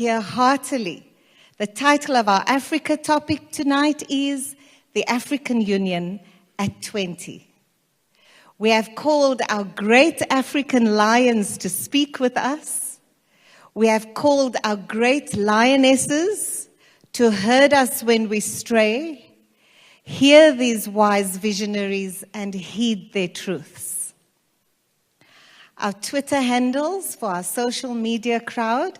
Here heartily. The title of our Africa topic tonight is The African Union at 20. We have called our great African lions to speak with us. We have called our great lionesses to herd us when we stray. Hear these wise visionaries and heed their truths. Our Twitter handles for our social media crowd: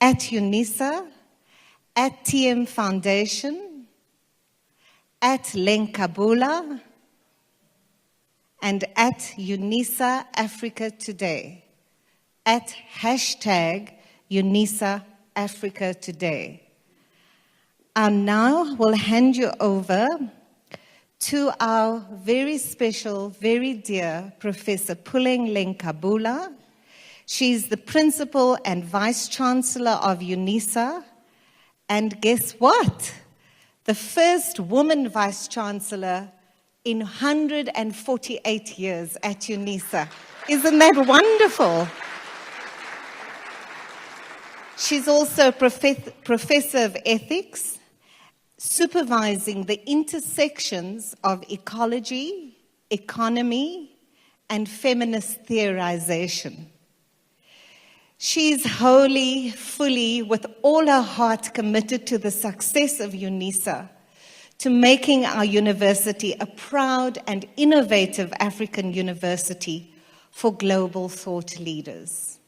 at UNISA, at TM Foundation, at eNCA, and at UNISA Africa Today, at #UNISA Africa Today. And now we'll hand you over to our very special, very dear Professor Puleng Lenkabula. She's the Principal and Vice Chancellor of UNISA. And guess what? The first woman Vice Chancellor in 148 years at UNISA. Isn't that wonderful? She's also a Professor of Ethics, supervising the intersections of ecology, economy, and feminist theorization. She's wholly, fully, with all her heart committed to the success of UNISA, to making our university a proud and innovative African university for global thought leaders.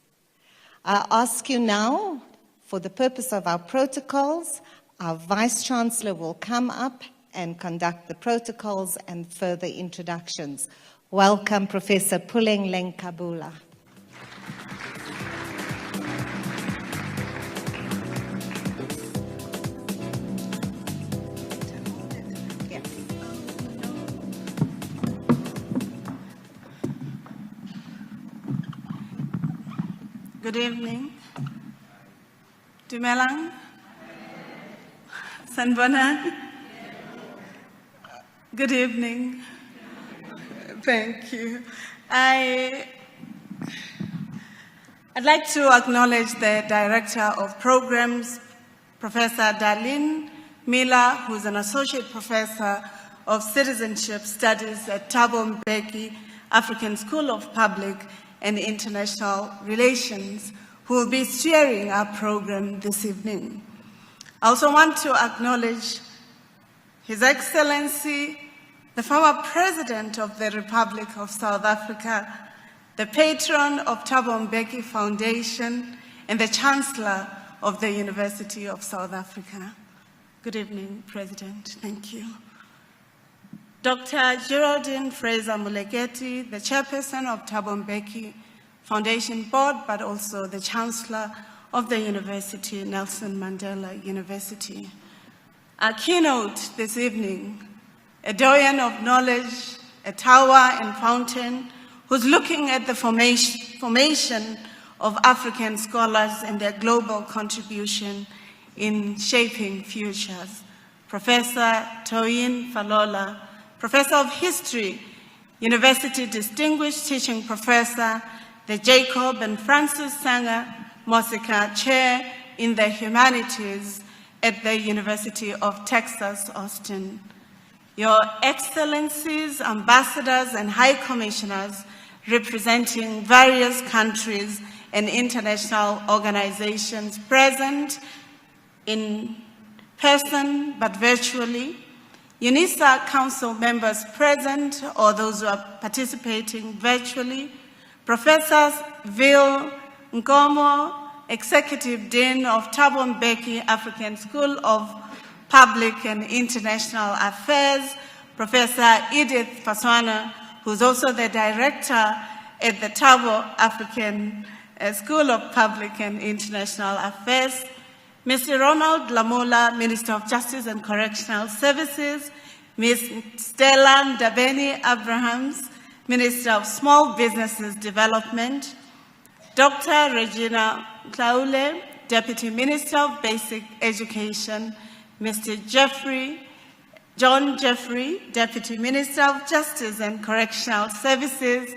I ask you now, for the purpose of our protocols, our Vice Chancellor will come up and conduct the protocols and further introductions. Welcome, Professor Puleng Lenkabula. Good evening. Dumelang. Sanbonan. Good evening. Thank you. I'd like to acknowledge the Director of Programs, Professor Darlene Miller, who's an Associate Professor of Citizenship Studies at Thabo Mbeki African School of Public and International Relations, who will be steering our program this evening. I also want to acknowledge His Excellency, the former President of the Republic of South Africa, the patron of Thabo Mbeki Foundation, and the Chancellor of the University of South Africa. Good evening, President. Thank you. Dr. Geraldine Fraser-Muleketi, the Chairperson of Thabo Mbeki Foundation Board, but also the Chancellor of the University, Nelson Mandela University. Our keynote this evening, a doyen of knowledge, a tower and fountain, who's looking at the formation of African scholars and their global contribution in shaping futures. Professor Toyin Falola, Professor of History, University Distinguished Teaching Professor, the Jacob and Francis Sanger Mosika Chair in the Humanities at the University of Texas, Austin. Your Excellencies, Ambassadors, and High Commissioners representing various countries and international organizations present in person but virtually, UNISA Council members present or those who are participating virtually, Professors Vil Nkomo, Executive Dean of Thabo Mbeki African School of Public and International Affairs, Professor Edith Faswana, who's also the Director at the Thabo African School of Public and International Affairs, Mr. Ronald Lamola, Minister of Justice and Correctional Services, Ms. Stella Ndabeni Abrahams, Minister of Small Businesses Development, Dr. Regina Klaule, Deputy Minister of Basic Education, Mr. John Jeffrey, Deputy Minister of Justice and Correctional Services,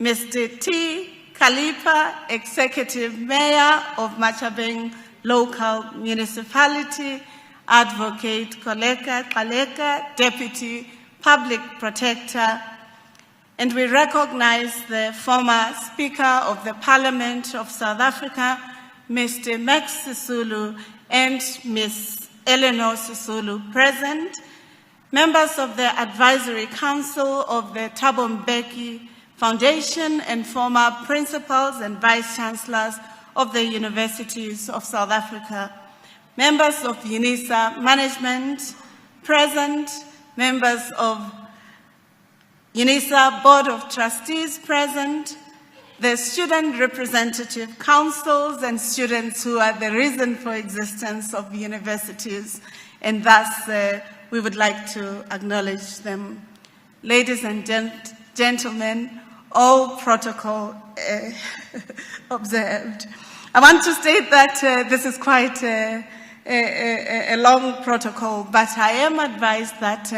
Mr. T. Kalipa, Executive Mayor of Machabeng Local Municipality, Advocate Koleka Kaleka, Deputy Public Protector, and we recognize the former Speaker of the Parliament of South Africa, Mr. Max Sisulu, and Ms. Eleanor Sisulu present, members of the Advisory Council of the Thabo Mbeki Foundation, and former principals and vice-chancellors of the universities of South Africa, members of UNISA management present, members of UNISA Board of Trustees present, the student representative councils and students who are the reason for existence of universities, and thus we would like to acknowledge them. Ladies and gentlemen, all protocol observed. I want to state that this is quite a long protocol, but I am advised that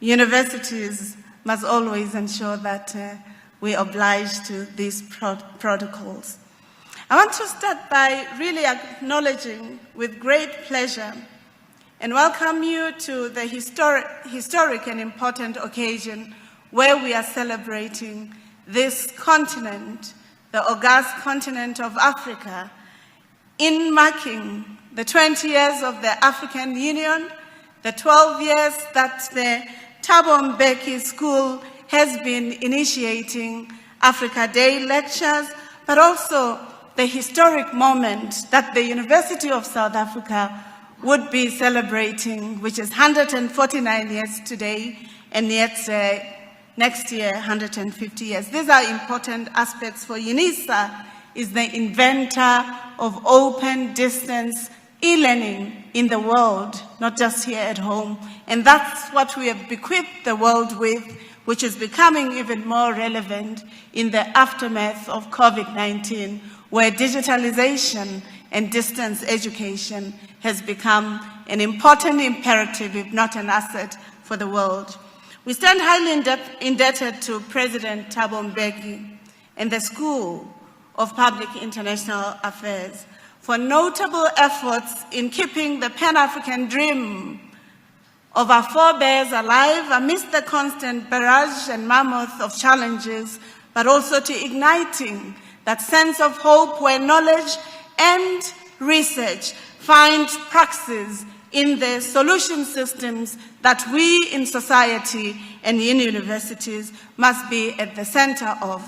universities must always ensure that we oblige to these protocols. I want to start by really acknowledging with great pleasure and welcome you to the historic and important occasion where we are celebrating this continent, the august continent of Africa, in marking the 20 years of the African Union, the 12 years that the Thabo Mbeki School has been initiating Africa Day lectures, but also the historic moment that the University of South Africa would be celebrating, which is 149 years today, and yet next year, 150 years. These are important aspects for UNISA, is the inventor of open distance e-learning in the world, not just here at home. And that's what we have bequeathed the world with, which is becoming even more relevant in the aftermath of COVID-19, where digitalization and distance education has become an important imperative, if not an asset, for the world. We stand highly indebted to President Thabo Mbeki and the School of Public International Affairs for notable efforts in keeping the Pan-African dream of our forebears alive amidst the constant barrage and mammoth of challenges, but also to igniting that sense of hope where knowledge and research find praxis in the solution systems that we in society and in universities must be at the center of.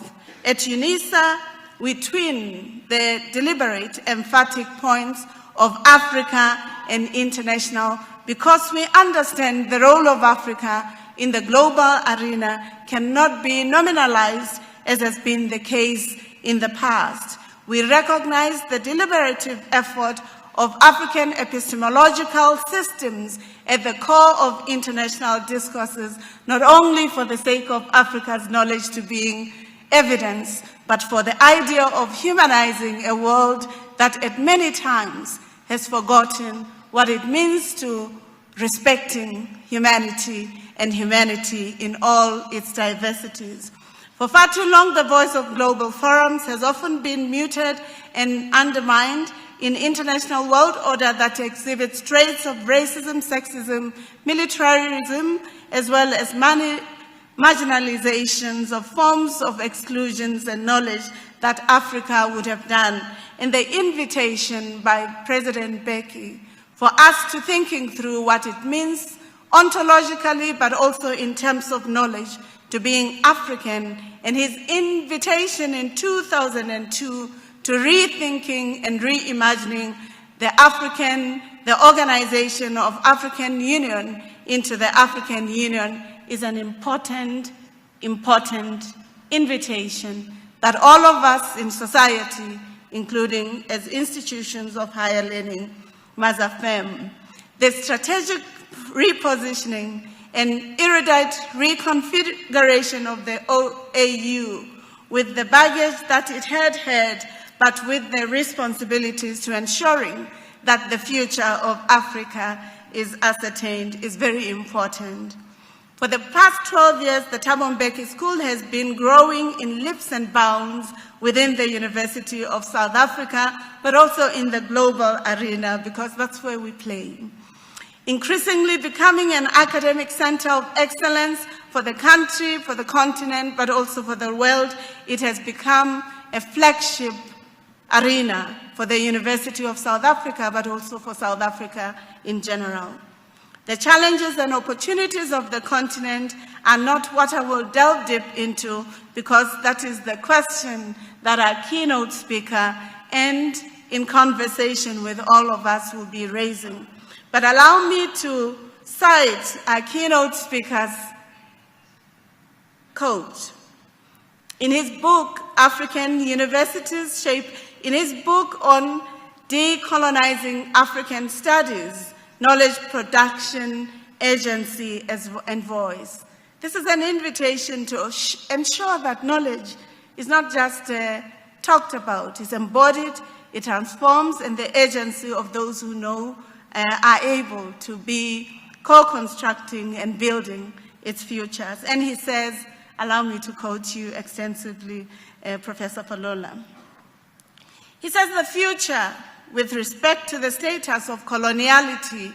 At UNISA, we twin the deliberate, emphatic points of Africa and international because we understand the role of Africa in the global arena cannot be nominalized as has been the case in the past. We recognize the deliberative effort of African epistemological systems at the core of international discourses, not only for the sake of Africa's knowledge to being evidence, but for the idea of humanizing a world that at many times has forgotten what it means to respecting humanity and humanity in all its diversities. For far too long, the voice of global forums has often been muted and undermined in international world order that exhibits traits of racism, sexism, militarism, as well as marginalizations of forms of exclusions and knowledge that Africa would have done. And the invitation by President Mbeki for us to thinking through what it means ontologically, but also in terms of knowledge, to being African, and his invitation in 2002 to rethinking and reimagining the organization of African Union into the African Union is an important invitation that all of us in society, including as institutions of higher learning, must affirm. The strategic repositioning and erudite reconfiguration of the OAU with the baggage that it had, but with the responsibilities to ensuring that the future of Africa is ascertained is very important. For the past 12 years, the Thabo Mbeki School has been growing in leaps and bounds within the University of South Africa, but also in the global arena, because that's where we play. Increasingly becoming an academic center of excellence for the country, for the continent, but also for the world, it has become a flagship arena for the University of South Africa, but also for South Africa in general. The challenges and opportunities of the continent are not what I will delve deep into, because that is the question that our keynote speaker and in conversation with all of us will be raising. But allow me to cite our keynote speaker's quote. In his book, African Universities Shape, in his book on decolonizing African studies, knowledge production, agency, and voice. This is an invitation to ensure that knowledge is not just talked about, it's embodied, it transforms, and the agency of those who know are able to be co-constructing and building its futures. And he says, allow me to quote you extensively, Professor Falola. He says, the future with respect to the status of coloniality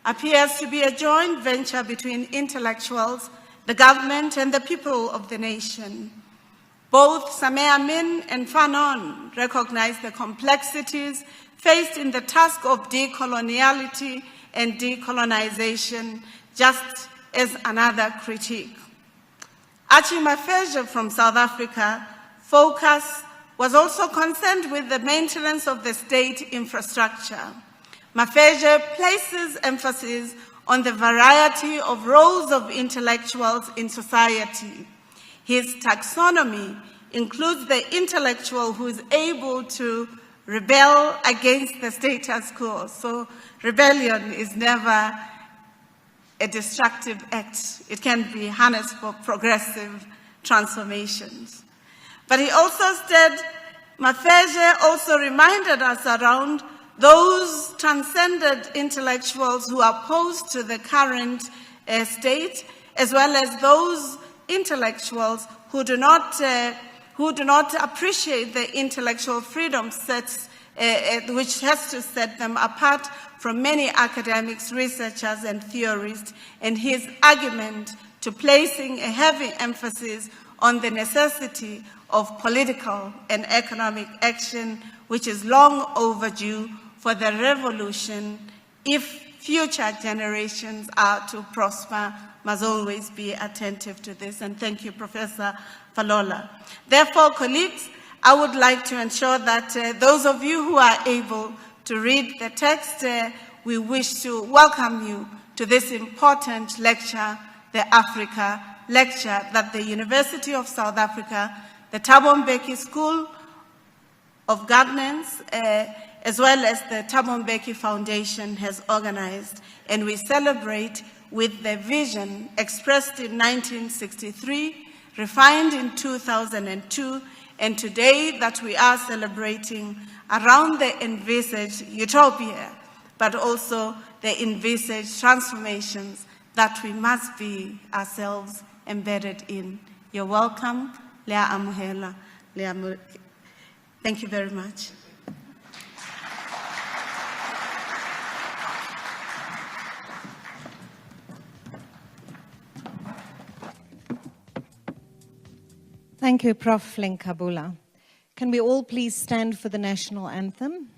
appears to be a joint venture between intellectuals, the government, and the people of the nation. Both Sameh Amin and Fanon recognize the complexities faced in the task of decoloniality and decolonization, just as another critique. Archie Mafeja from South Africa was also concerned with the maintenance of the state infrastructure. Mafeja places emphasis on the variety of roles of intellectuals in society. His taxonomy includes the intellectual who is able to rebel against the status quo. So rebellion is never a destructive act. It can be harnessed for progressive transformations. But he also said, Mafeja also reminded us around those transcended intellectuals who are opposed to the current state, as well as those intellectuals who do not appreciate the intellectual freedom sets, which has to set them apart from many academics, researchers, and theorists, and his argument to placing a heavy emphasis on the necessity of political and economic action, which is long overdue for the revolution, if future generations are to prosper, must always be attentive to this. And thank you, Professor Falola. Therefore, colleagues, I would like to ensure that those of you who are able to read the text, we wish to welcome you to this important lecture, the Africa Lecture, that the University of South Africa, the Thabo Mbeki School of Governance, as well as the Thabo Mbeki Foundation has organized. And we celebrate with the vision expressed in 1963, refined in 2002, and today that we are celebrating around the envisaged utopia, but also the envisaged transformations that we must be ourselves embedded in. You're welcome. Lea Amuhela. Thank you very much. Thank you, Prof. Lenkabula. Can we all please stand for the national anthem?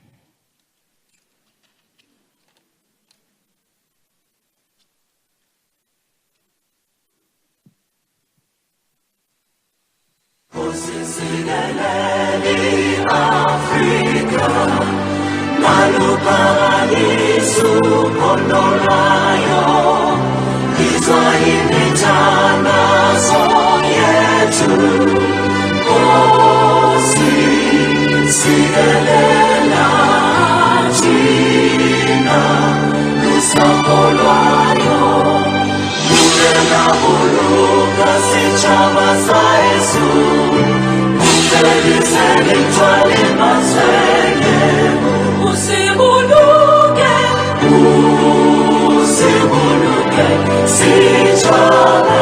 Africa, malupangalisu kondorayo, Kiswahili tanazo yetu, sigelela China, lusapolwayo, mulela buluka sichama sa Yesu. Usibuluke, sijala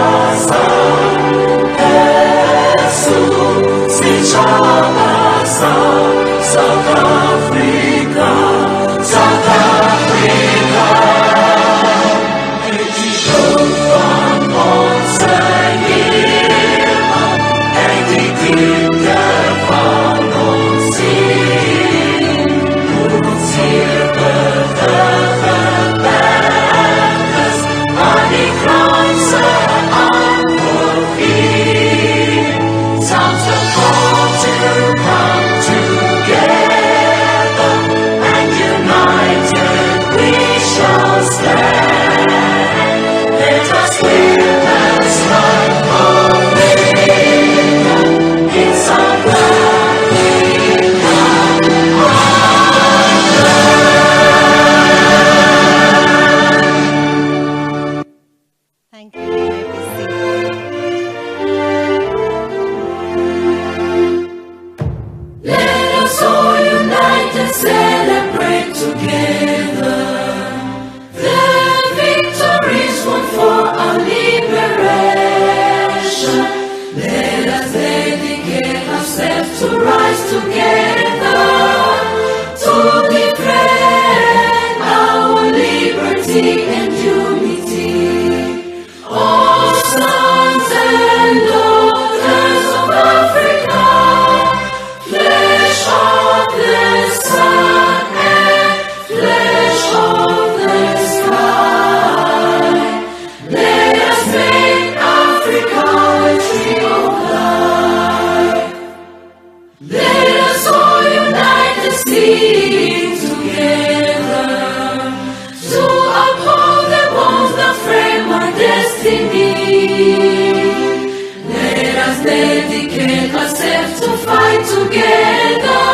fight together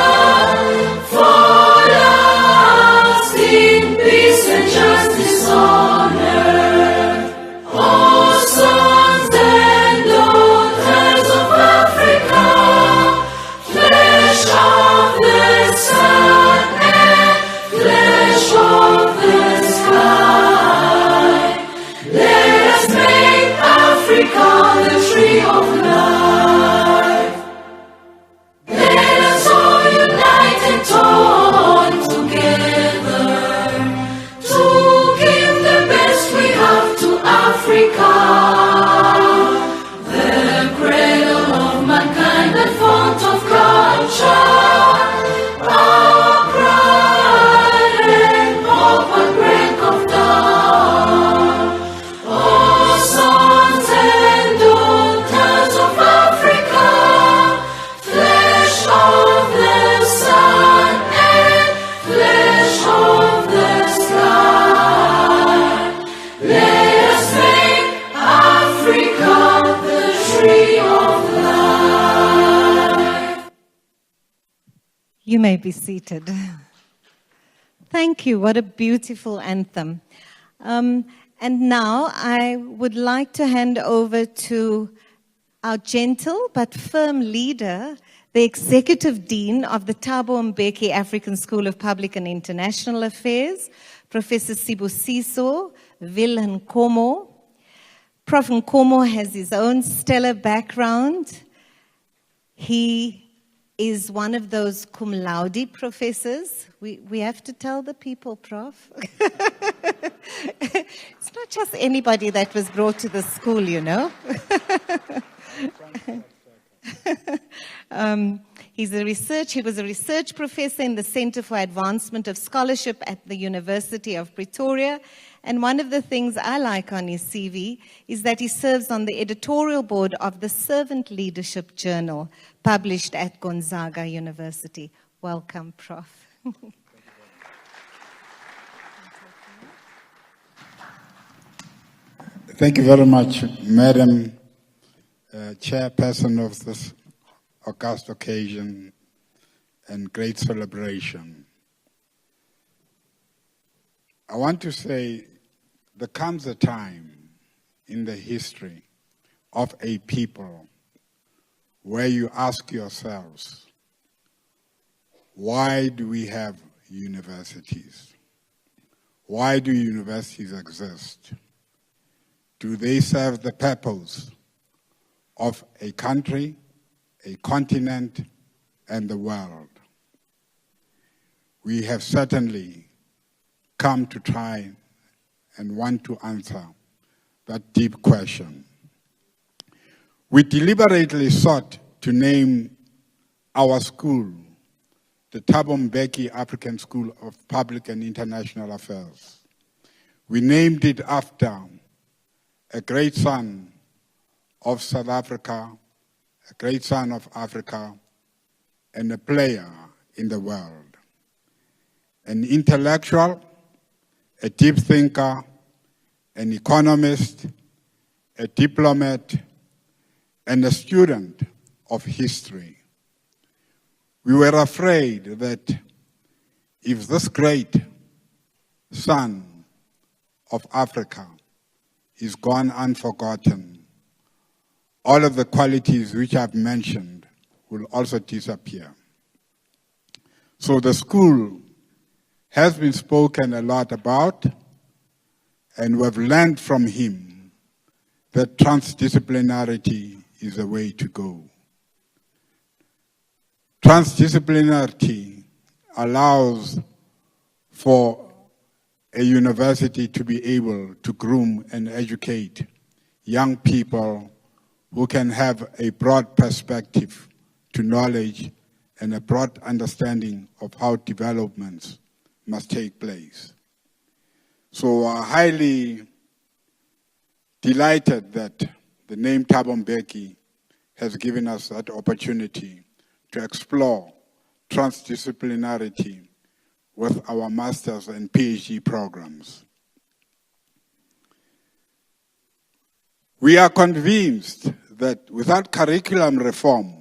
for lasting peace and justice on earth. Oh, sons and daughters of Africa, flesh of the sun and flesh of the sky, let us make Africa the tree of life. Let us all unite and toil together to give the best we have to Africa, the cradle of mankind, the font of culture, our pride and hope at break of dawn. Oh, sons and daughters of Africa, flesh of the sun and flesh of the sky, let us make Africa the tree of life. You may be seated. Thank you. What a beautiful anthem. And now I would like to hand over to our gentle but firm leader, the Executive Dean of the Thabo Mbeki African School of Public and International Affairs, Professor Sibusiso Nkomo. Prof. Nkomo has his own stellar background. He is one of those cum laude professors. We have to tell the people, Prof. It's not just anybody that was brought to the school, you know. He was a research professor in the Center for Advancement of Scholarship at the University of Pretoria. And one of the things I like on his CV is that he serves on the editorial board of the Servant Leadership Journal, published at Gonzaga University. Welcome, Prof. Thank you very much, Madam Chairperson of this august occasion and great celebration. I want to say there comes a time in the history of a people where you ask yourselves, why do we have universities? Why do universities exist? Do they serve the purpose of a country, a continent, and the world? We have certainly come to try and want to answer that deep question. We deliberately sought to name our school the Thabo Mbeki African School of Public and International Affairs. We named it after a great son of South Africa, a great son of Africa, and a player in the world. An intellectual, a deep thinker, an economist, a diplomat, and a student of history. We were afraid that if this great son of Africa is gone unforgotten, all of the qualities which I've mentioned will also disappear. So the school has been spoken a lot about, and we've learned from him that transdisciplinarity is the way to go. Transdisciplinarity allows for a university to be able to groom and educate young people who can have a broad perspective to knowledge and a broad understanding of how developments must take place. So I'm highly delighted that the name Thabo Mbeki has given us that opportunity to explore transdisciplinarity with our master's and PhD programs. We are convinced that without curriculum reform,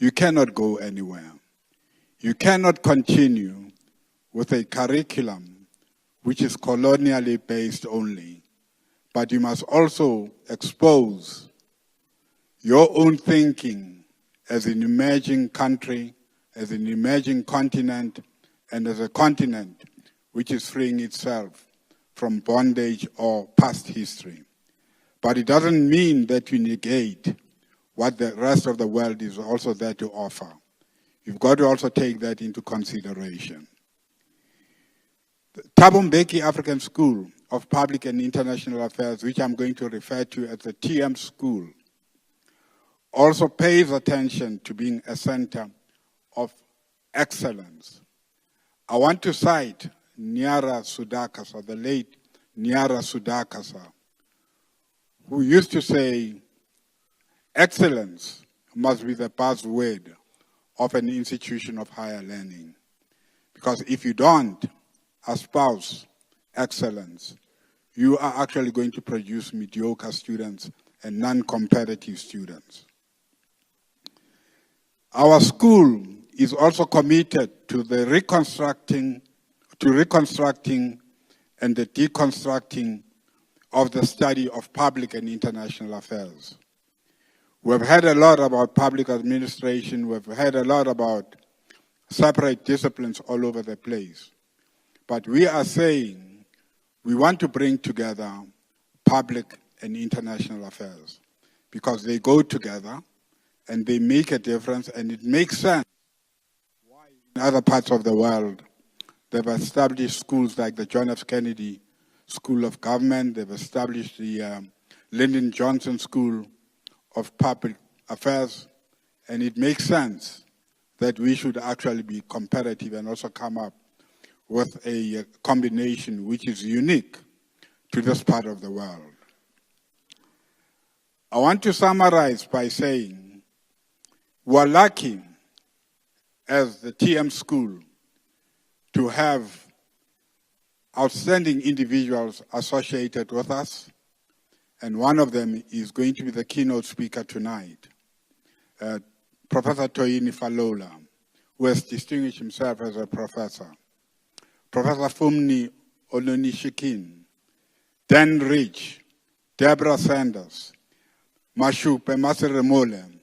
you cannot go anywhere. You cannot continue with a curriculum which is colonially based only, but you must also expose your own thinking as an emerging country, as an emerging continent, and as a continent which is freeing itself from bondage or past history. But it doesn't mean that you negate what the rest of the world is also there to offer. You've got to also take that into consideration. The Thabo Mbeki African School of Public and International Affairs, which I'm going to refer to as the TM School, also pays attention to being a center of excellence. I want to cite Nyara Sudakasa, the late Nyara Sudakasa, who used to say, excellence must be the buzzword of an institution of higher learning. Because if you don't espouse excellence, you are actually going to produce mediocre students and non-competitive students. Our school is also committed to the reconstructing and the deconstructing of the study of public and international affairs. We've heard a lot about public administration. We've heard a lot about separate disciplines all over the place. But we are saying we want to bring together public and international affairs because they go together and they make a difference, and it makes sense why in other parts of the world they've established schools like the John F. Kennedy School of Government, they've established the Lyndon Johnson School of Public Affairs, and it makes sense that we should actually be competitive and also come up with a combination which is unique to this part of the world. I want to summarize by saying we're lucky as the TM School to have outstanding individuals associated with us, and one of them is going to be the keynote speaker tonight, Professor Toyini Falola, who has distinguished himself as a professor. Professor Fumni Olonishikin, Dan Rich, Deborah Sanders, Mashupe Masiremole,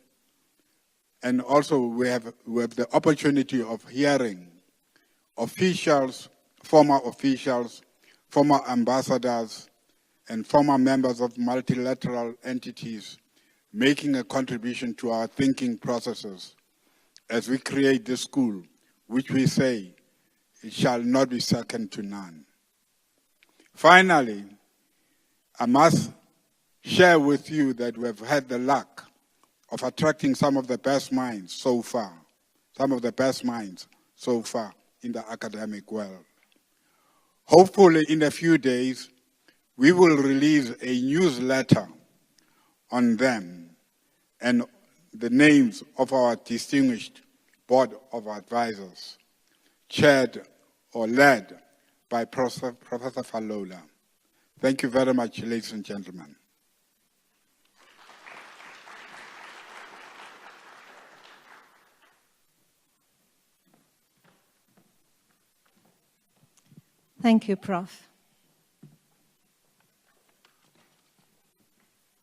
and also we have the opportunity of hearing officials, former ambassadors, and former members of multilateral entities making a contribution to our thinking processes as we create this school, which we say it shall not be second to none. Finally, I must share with you that we have had the luck of attracting some of the best minds so far in the academic world. Hopefully in a few days, we will release a newsletter on them and the names of our distinguished board of advisors, chaired or led by Professor Falola. Thank you very much, ladies and gentlemen. Thank you, Prof.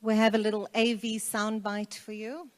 We have a little AV soundbite for you.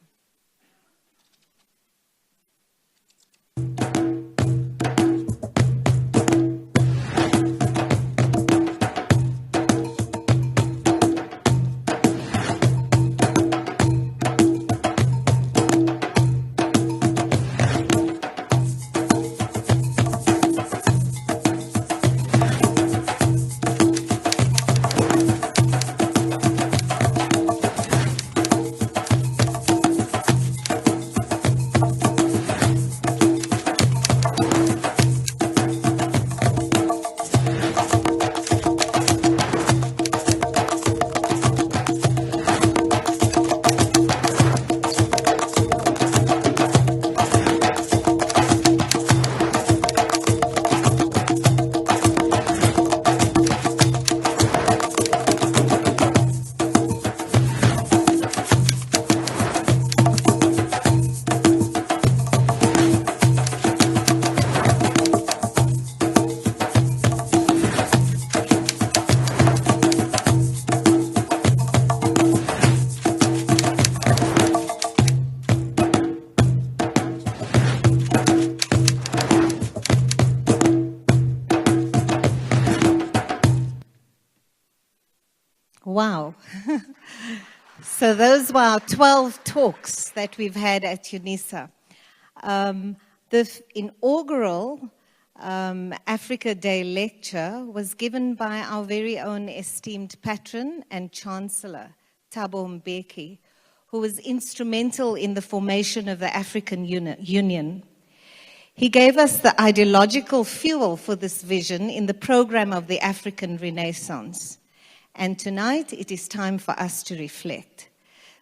Wow. So those were our 12 talks that we've had at UNISA. The inaugural Africa Day lecture was given by our very own esteemed patron and chancellor, Thabo Mbeki, who was instrumental in the formation of the African Union. He gave us the ideological fuel for this vision in the program of the African Renaissance. And tonight, it is time for us to reflect.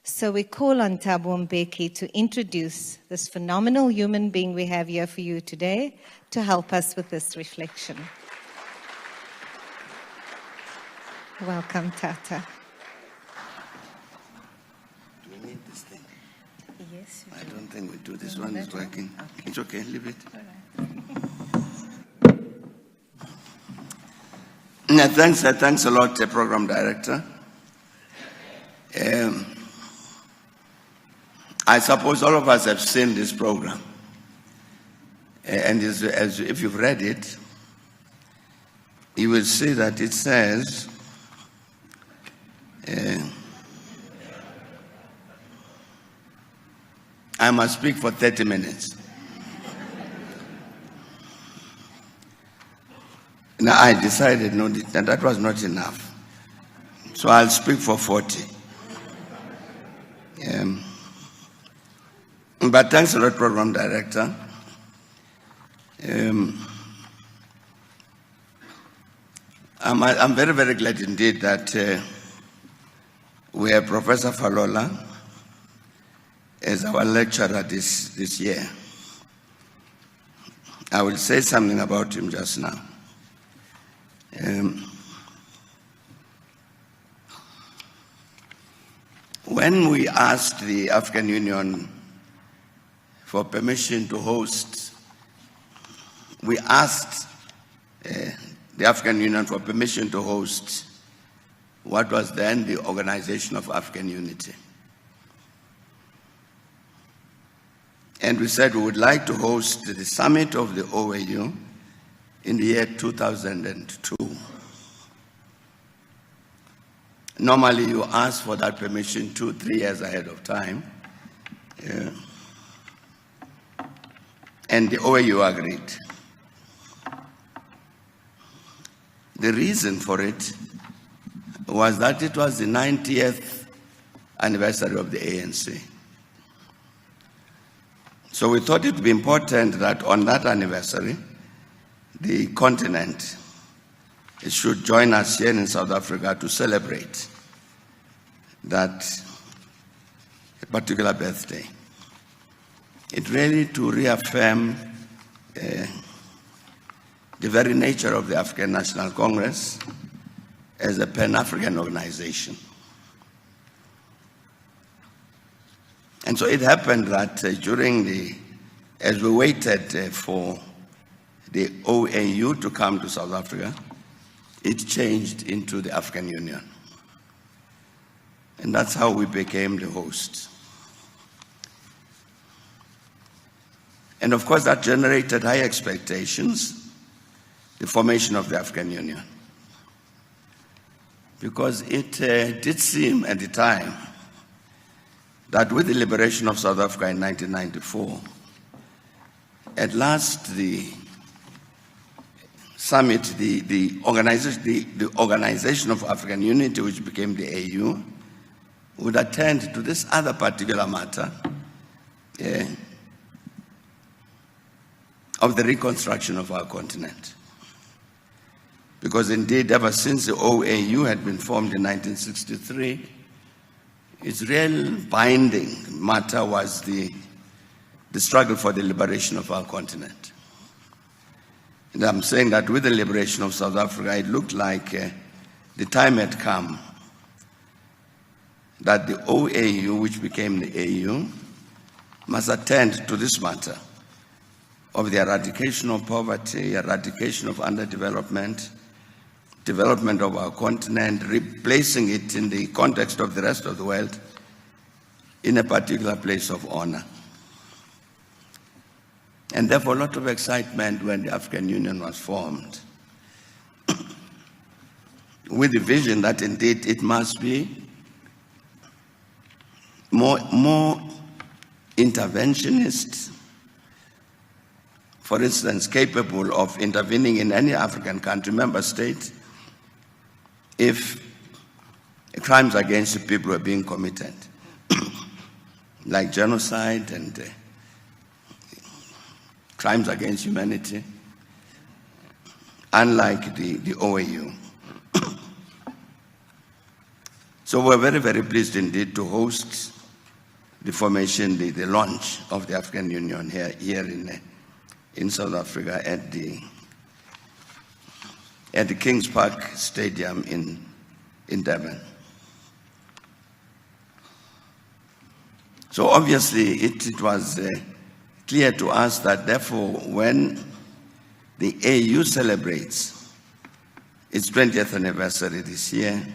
So we call on Thabo Mbeki to introduce this phenomenal human being we have here for you today to help us with this reflection. Welcome, Tata. Do we need this thing? Yes. I don't think we do. This one is working. Okay. It's okay, leave it. All right. Yeah, thanks a lot, Program Director. I suppose all of us have seen this program. And if you've read it, you will see that it says, I must speak for 30 minutes. Now I decided no, that was not enough. So I'll speak for 40. But thanks a lot, Program Director. I'm very, very glad indeed that we have Professor Falola as our lecturer this year. I will say something about him just now. When we asked the African Union for permission to host, we asked the African Union for permission to host what was then the Organization of African Unity. And we said we would like to host the summit of the OAU in the year 2002. Normally you ask for that permission 2-3 years ahead of time. And the OAU agreed. The reason for it was that it was the 90th anniversary of the ANC. So we thought it would be important that on that anniversary, the continent should join us here in South Africa to celebrate that particular birthday. It really to reaffirm the very nature of the African National Congress as a Pan-African organization. And so it happened that as we waited for the OAU to come to South Africa, it changed into the African Union. And that's how we became the host. And of course, that generated high expectations, the formation of the African Union. Because it did seem at the time that with the liberation of South Africa in 1994, at last the summit, the Organization of African Unity, which became the AU, would attend to this other particular matter of the reconstruction of our continent. Because indeed, ever since the OAU had been formed in 1963, its real binding matter was the struggle for the liberation of our continent. And I'm saying that with the liberation of South Africa, it looked like the time had come that the OAU, which became the AU, must attend to this matter of the eradication of poverty, eradication of underdevelopment, development of our continent, replacing it in the context of the rest of the world in a particular place of honor. And therefore, a lot of excitement when the African Union was formed. with the vision that indeed it must be more interventionist, for instance, capable of intervening in any African country, member state, if crimes against the people were being committed, like genocide and crimes against humanity, unlike the OAU. So we're very, very pleased indeed to host the formation, the launch of the African Union here in South Africa at the Kings Park Stadium in Durban. So obviously it was clear to us that therefore when the AU celebrates its 20th anniversary this year,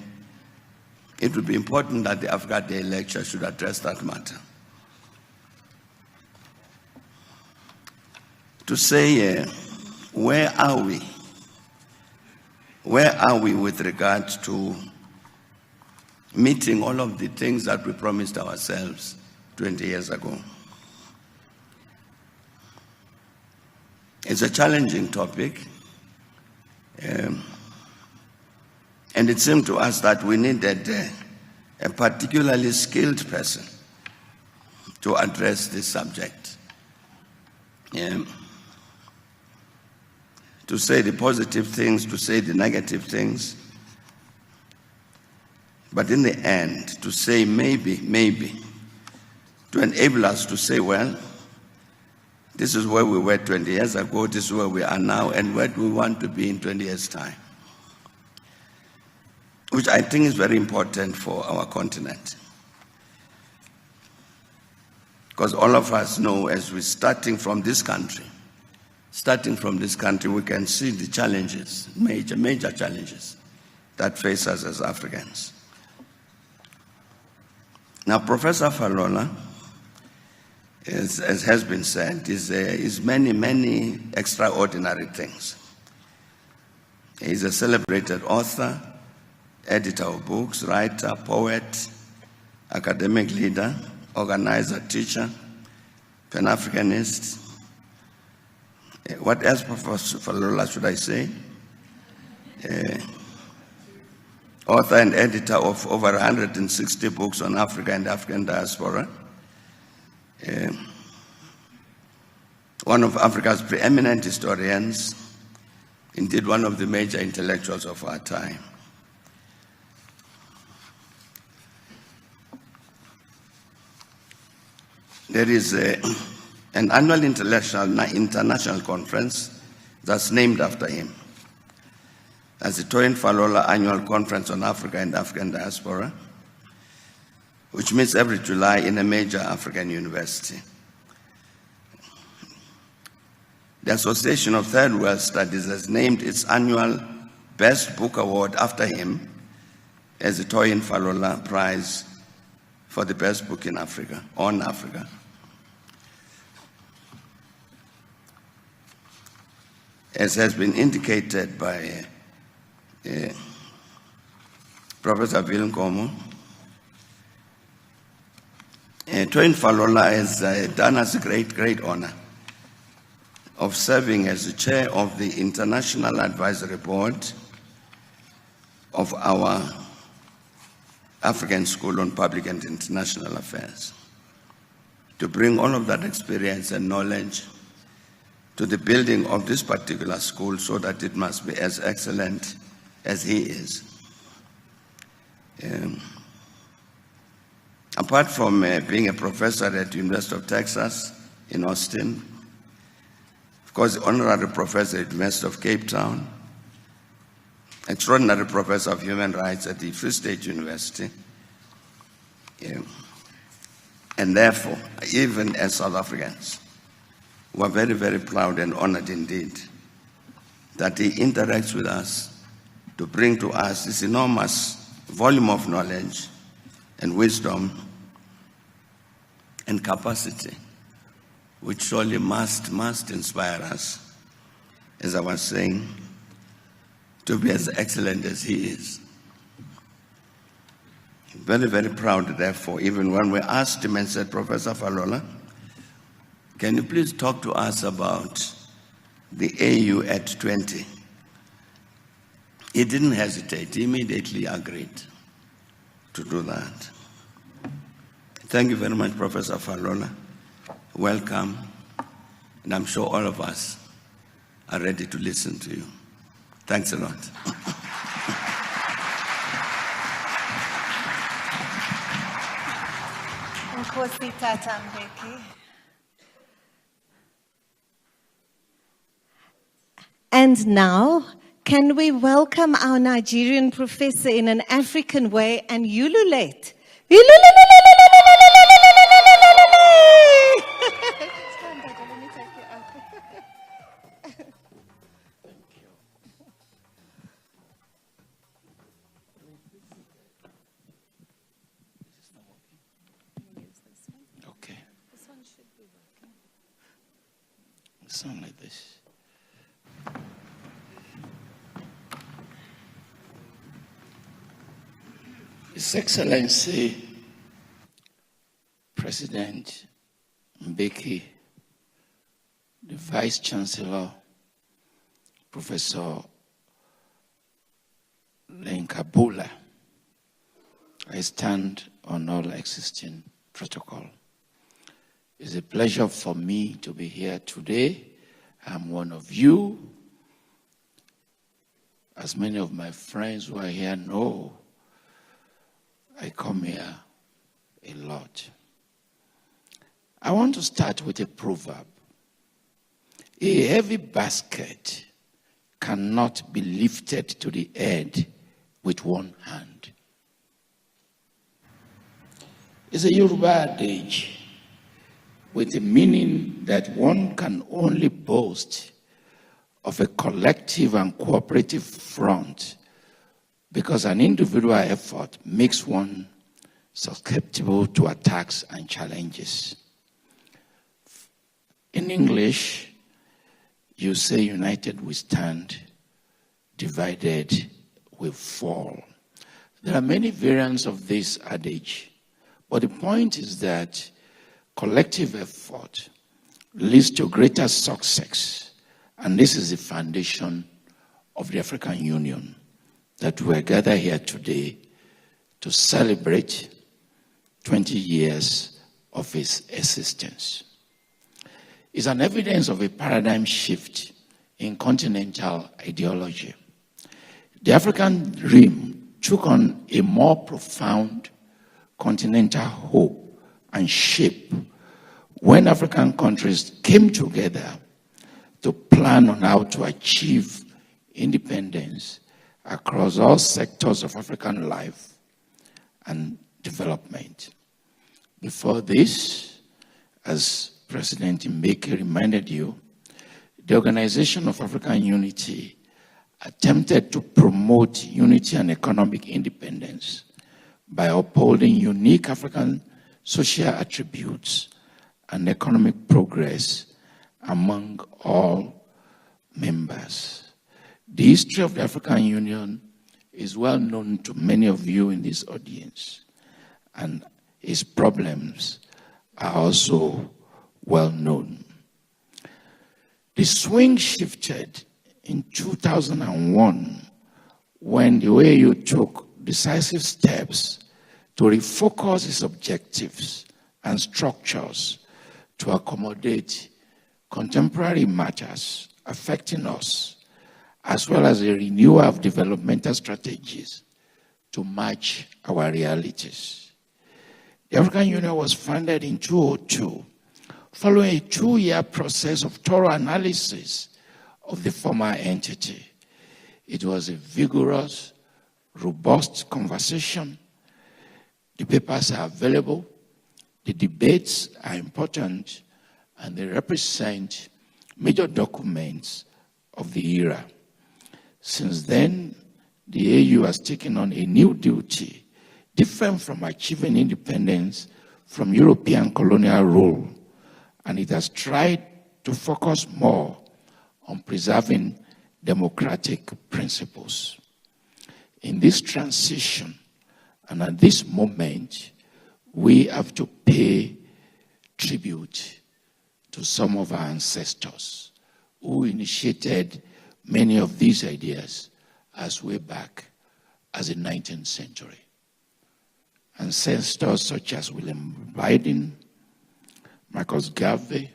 it would be important that the Africa Day lecture should address that matter. To say, where are we? Where are we with regard to meeting all of the things that we promised ourselves 20 years ago? It's a challenging topic. And it seemed to us that we needed a particularly skilled person to address this subject. To say the positive things, to say the negative things, but in the end, to say maybe, to enable us to say, well, this is where we were 20 years ago, this is where we are now, and where do we want to be in 20 years' time? Which I think is very important for our continent. Because all of us know, as we're starting from this country, we can see the challenges, major challenges that face us as Africans. Now, Professor Falola, as has been said, is many extraordinary things. He's a celebrated author, editor of books, writer, poet, academic leader, organizer, teacher, Pan-Africanist. What else, Professor Falola, should I say? Author and editor of over 160 books on Africa and African diaspora. One of Africa's preeminent historians, indeed one of the major intellectuals of our time. There is an annual international conference that's named after him, as the Toyin Falola Annual Conference on Africa and African Diaspora, which meets every July in a major African university. The Association of Third World Studies has named its annual Best Book Award after him as the Toyin Falola Prize for the best book in Africa, on Africa. As has been indicated by Professor Vilnkomo, Toyin Falola has done us a great honor of serving as the chair of the International Advisory Board of our African School on Public and International Affairs, to bring all of that experience and knowledge to the building of this particular school so that it must be as excellent as he is. Apart from being a professor at the University of Texas in Austin, of course, honorary professor at the University of Cape Town, extraordinary professor of human rights at the Free State University. And therefore, even as South Africans, we're very proud and honored indeed that he interacts with us to bring to us this enormous volume of knowledge and wisdom and capacity, which surely must inspire us, as I was saying, to be as excellent as he is. Very, very proud, therefore, even when we asked him and said, Professor Falola, can you please talk to us about the AU at 20? He didn't hesitate. He immediately agreed to do that. Thank you very much, Professor Falola. Welcome. And I'm sure all of us are ready to listen to you. Thanks a lot. Nkosi Tata Mbeki. And now, can we welcome our Nigerian professor in an African way and Ululet? Okay. Sound like this. His Excellency, President Mbeki, the Vice Chancellor, Professor eNCA, I stand on all existing protocol. It's a pleasure for me to be here today. I'm one of you. As many of my friends who are here know, I come here a lot. I want to start with a proverb. A heavy basket cannot be lifted to the head with one hand. It's a Yoruba adage with the meaning that one can only boast of a collective and cooperative front because an individual effort makes one susceptible to attacks and challenges. In English, you say united we stand, divided we fall. There are many variants of this adage, but the point is that collective effort leads to greater success, and this is the foundation of the African Union that we're gathered here today to celebrate 20 years of its existence. It's an evidence of a paradigm shift in continental ideology. The African dream took on a more profound continental hope and shape when African countries came together to plan on how to achieve independence across all sectors of African life and development. Before this, as President Mbeki reminded you, the Organization of African Unity attempted to promote unity and economic independence by upholding unique African social attributes and economic progress among all members. The history of the African Union is well known to many of you in this audience, and its problems are also well known. The swing shifted in 2001 when the AU took decisive steps to refocus its objectives and structures to accommodate contemporary matters affecting us, as well as a renewal of developmental strategies to match our realities. The African Union was founded in 2002, following a 2-year process of thorough analysis of the former entity. It was a vigorous, robust conversation. The papers are available, the debates are important, and they represent major documents of the era. Since then, the AU has taken on a new duty, different from achieving independence from European colonial rule, and it has tried to focus more on preserving democratic principles. In this transition, And at this moment, we have to pay tribute to some of our ancestors who initiated many of these ideas as way back as the 19th century. Ancestors such as William Biden, Marcus Garvey,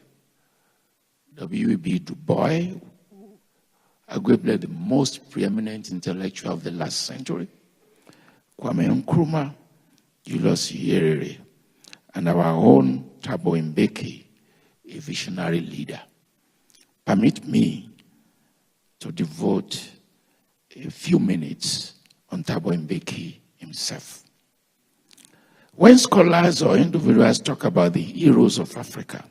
W.E.B. Du Bois, arguably the most preeminent intellectual of the last century, Kwame Nkrumah, Julius Nyerere, and our own Thabo Mbeki, a visionary leader. Permit me to devote a few minutes on Thabo Mbeki himself. When scholars or individuals talk about the heroes of Africa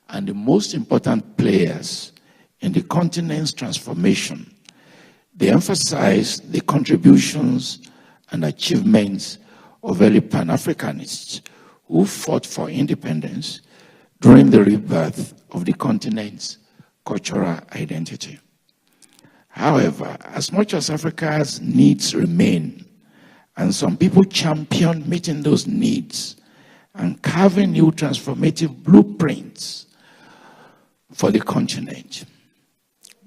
and the most important players in the continent's transformation, they emphasize the contributions and achievements of early Pan-Africanists who fought for independence during the rebirth of the continent's cultural identity. However, as much as Africa's needs remain, and some people champion meeting those needs and carving new transformative blueprints for the continent,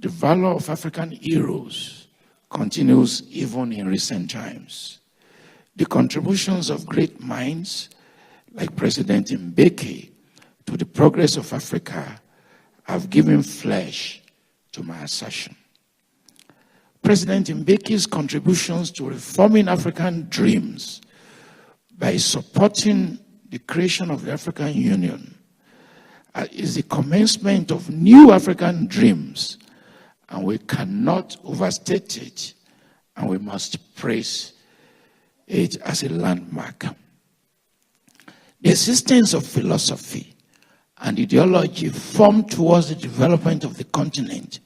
the valor of African heroes continues even in recent times. The contributions of great minds like President Mbeki to the progress of Africa have given flesh to my assertion. President Mbeki's contributions to reforming African dreams by supporting the creation of the African Union is the commencement of new African dreams, and we cannot overstate it, and we must praise it as a landmark. The existence of philosophy and ideology formed towards the development of the continent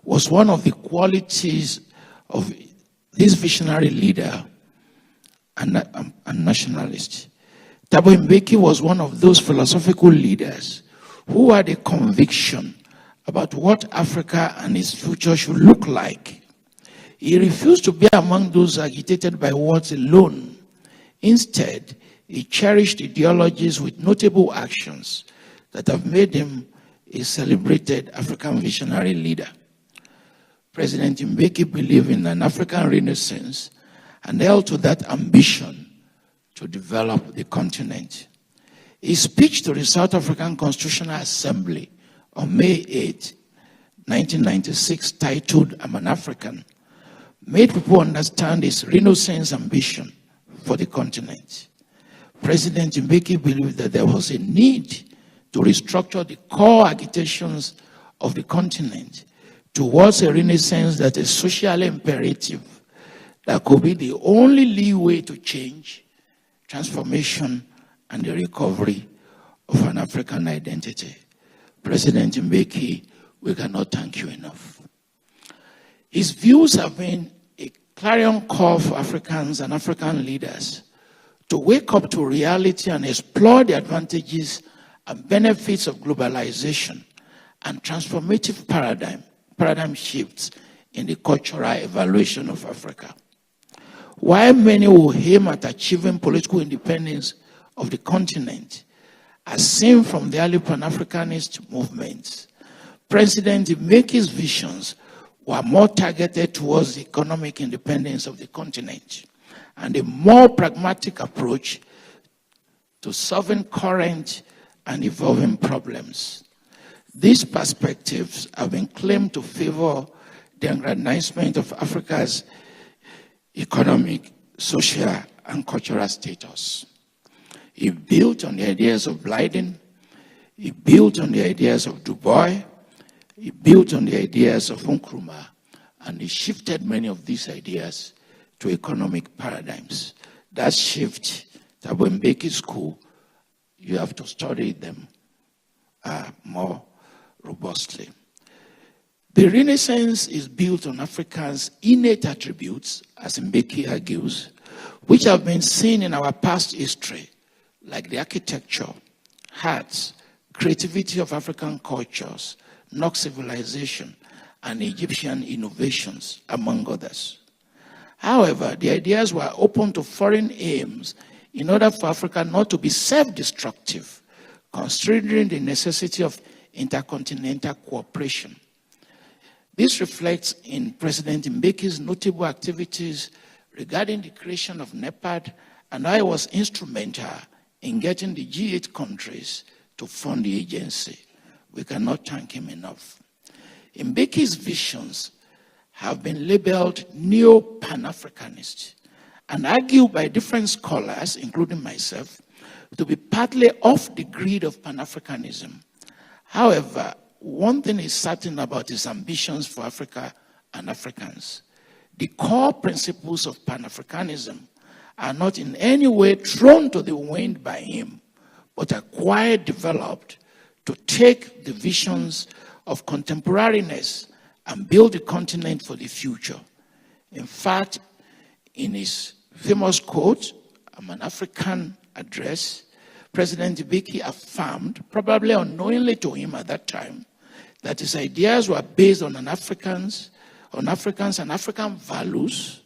was one of the qualities of this visionary leader and nationalist. Thabo Mbeki was one of those philosophical leaders who had a conviction about what Africa and its future should look like. He refused to be among those agitated by words alone. Instead, he cherished ideologies with notable actions that have made him a celebrated African visionary leader. President Mbeki believed in an African renaissance and held to that ambition to develop the continent. His speech to the South African Constitutional Assembly on May 8, 1996, titled "I'm an African," made people understand his renaissance ambition for the continent. President Mbeki believed that there was a need to restructure the core agitations of the continent towards a renaissance that is socially imperative, that could be the only leeway to change, transformation, and the recovery of an African identity. President Mbeki, we cannot thank you enough. His views have been a clarion call for Africans and African leaders to wake up to reality and explore the advantages and benefits of globalization and transformative paradigm shifts in the cultural evaluation of Africa. While many will aim at achieving political independence of the continent, as seen from the early Pan-Africanist movements, President Mbeki's visions were more targeted towards the economic independence of the continent and a more pragmatic approach to solving current and evolving problems. These perspectives have been claimed to favor the aggrandizement of Africa's economic, social, and cultural status. He built on the ideas of Blyden, he built on the ideas of Du Bois, he built on the ideas of Nkrumah, and he shifted many of these ideas to economic paradigms. That shift, Thabo Mbeki School, you have to study them more robustly. The Renaissance is built on Africa's innate attributes, as Mbeki argues, which have been seen in our past history, like the architecture, arts, creativity of African cultures, Nok civilization, and Egyptian innovations, among others. However, the ideas were open to foreign aims in order for Africa not to be self-destructive, considering the necessity of intercontinental cooperation. This reflects in President Mbeki's notable activities regarding the creation of NEPAD, and I was instrumental in getting the G8 countries to fund the agency. We cannot thank him enough. Mbeki's visions have been labeled neo-Pan-Africanist and argued by different scholars, including myself, to be partly off the grid of Pan-Africanism. However, one thing is certain about his ambitions for Africa and Africans. The core principles of Pan-Africanism are not in any way thrown to the wind by him, but are quite developed to take the visions of contemporariness and build a continent for the future. In fact, in his famous quote, "I'm an African" address, President Mbeki affirmed, probably unknowingly to him at that time, that his ideas were based on Africans and African values,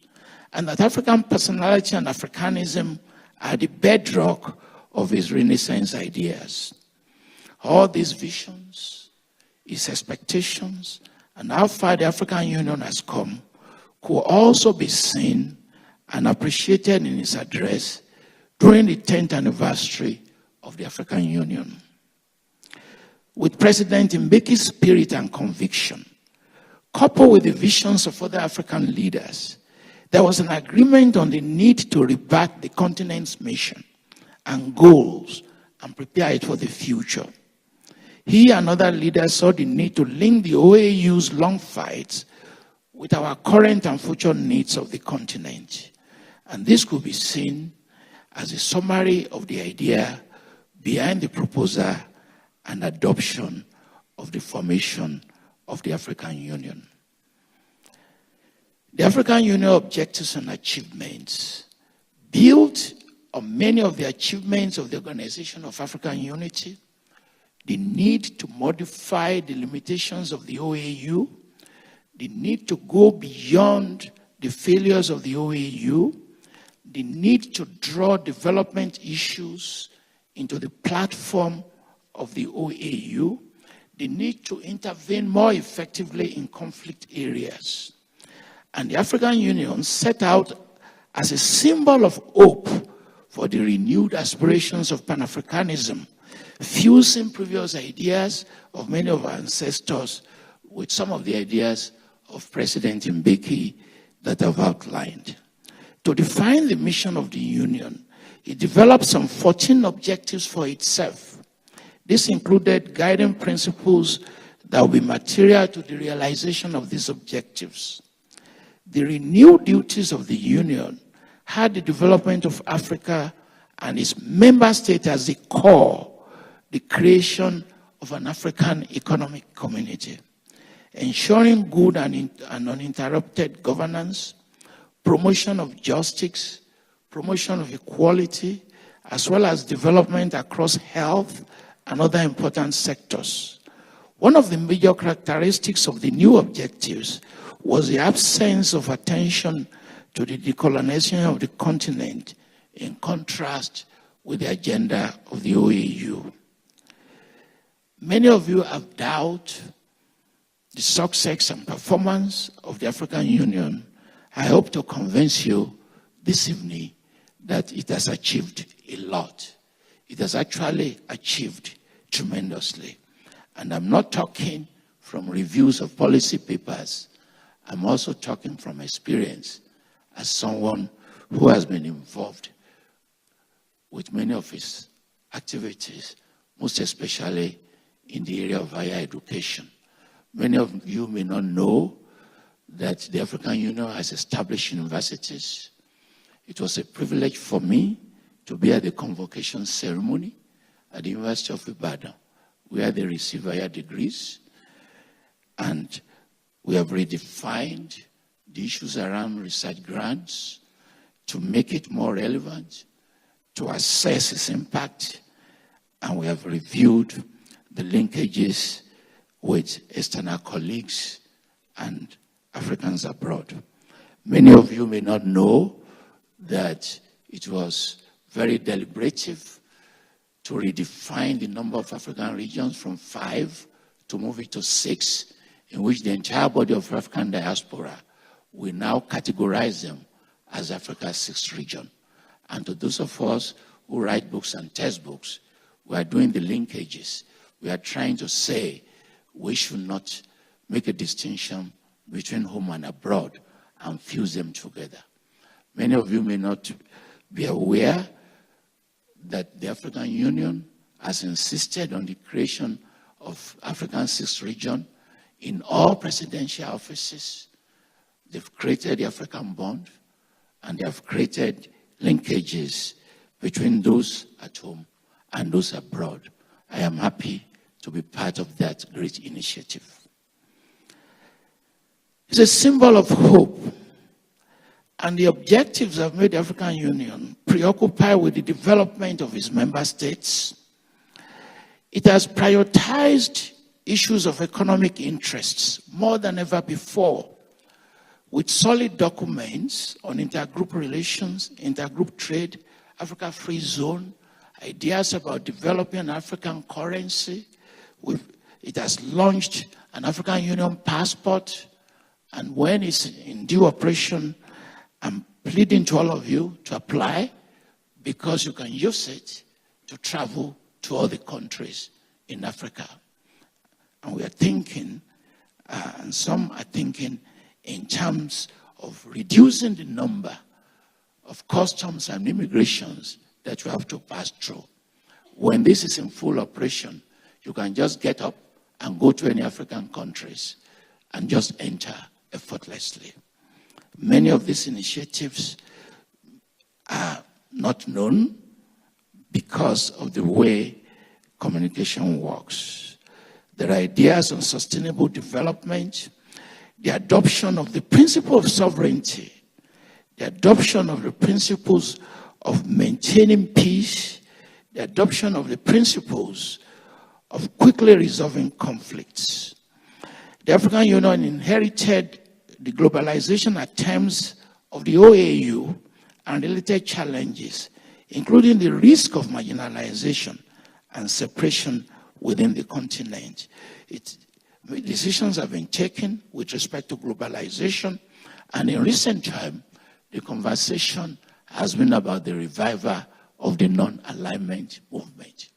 and that African personality and Africanism are the bedrock of his Renaissance ideas. All these visions, his expectations, and how far the African Union has come could also be seen and appreciated in his address during the 10th anniversary of the African Union. With President Mbeki's spirit and conviction, coupled with the visions of other African leaders, there was an agreement on the need to rebut the continent's mission and goals and prepare it for the future. He and other leaders saw the need to link the OAU's long fights with our current and future needs of the continent. And this could be seen as a summary of the idea behind the proposal and adoption of the formation of the African Union. The African Union objectives and achievements built on many of the achievements of the Organization of African Unity, the need to modify the limitations of the OAU, the need to go beyond the failures of the OAU, the need to draw development issues into the platform of the OAU, the need to intervene more effectively in conflict areas. And the African Union set out as a symbol of hope for the renewed aspirations of Pan-Africanism, fusing previous ideas of many of our ancestors with some of the ideas of President Mbeki that I've outlined. To define the mission of the Union, it developed some 14 objectives for itself. This included guiding principles that will be material to the realization of these objectives. The renewed duties of the Union had the development of Africa and its member states as the core, the creation of an African economic community, ensuring good and uninterrupted governance, promotion of justice, promotion of equality, as well as development across health and other important sectors. One of the major characteristics of the new objectives was the absence of attention to the decolonization of the continent, in contrast with the agenda of the OAU. Many of you have doubted the success and performance of the African Union. I hope to convince you this evening that it has achieved a lot. It has actually achieved tremendously. And I'm not talking from reviews of policy papers. I'm also talking from experience as someone who has been involved with many of his activities, most especially in the area of higher education. Many of you may not know that the African Union has established universities. It was a privilege for me to be at the convocation ceremony at the University of Ibadan, where they receive higher degrees. And we have redefined the issues around research grants to make it more relevant, to assess its impact, and we have reviewed the linkages with external colleagues and Africans abroad. Many of you may not know that it was very deliberative to redefine the number of African regions from 5 to move it to 6, in which the entire body of African diaspora, we now categorize them as Africa's 6th region. And to those of us who write books and textbooks, we are doing the linkages. We are trying to say we should not make a distinction between home and abroad and fuse them together. Many of you may not be aware that the African Union has insisted on the creation of African 6th region in all presidential offices. They've created the African bond, and they have created linkages between those at home and those abroad. I am happy to be part of that great initiative. It's a symbol of hope, and the objectives have made the African Union preoccupied with the development of its member states. It has prioritized issues of economic interests more than ever before, with solid documents on intergroup relations, intergroup trade, Africa Free Zone, ideas about developing an African currency. It has launched an African Union passport, and when it's in due operation, I'm pleading to all of you to apply, because you can use it to travel to all the countries in Africa. And we are thinking, and some are thinking, in terms of reducing the number of customs and immigrations that you have to pass through. When this is in full operation, you can just get up and go to any African countries and just enter effortlessly. Many of these initiatives are not known because of the way communication works. There are ideas on sustainable development, the adoption of the principle of sovereignty, the adoption of the principles of maintaining peace, the adoption of the principles of quickly resolving conflicts. The African Union inherited the globalization attempts of the OAU and related challenges, including the risk of marginalization and separation within the continent. Decisions have been taken with respect to globalization, and in recent time, the conversation has been about the revival of the non-alignment movement.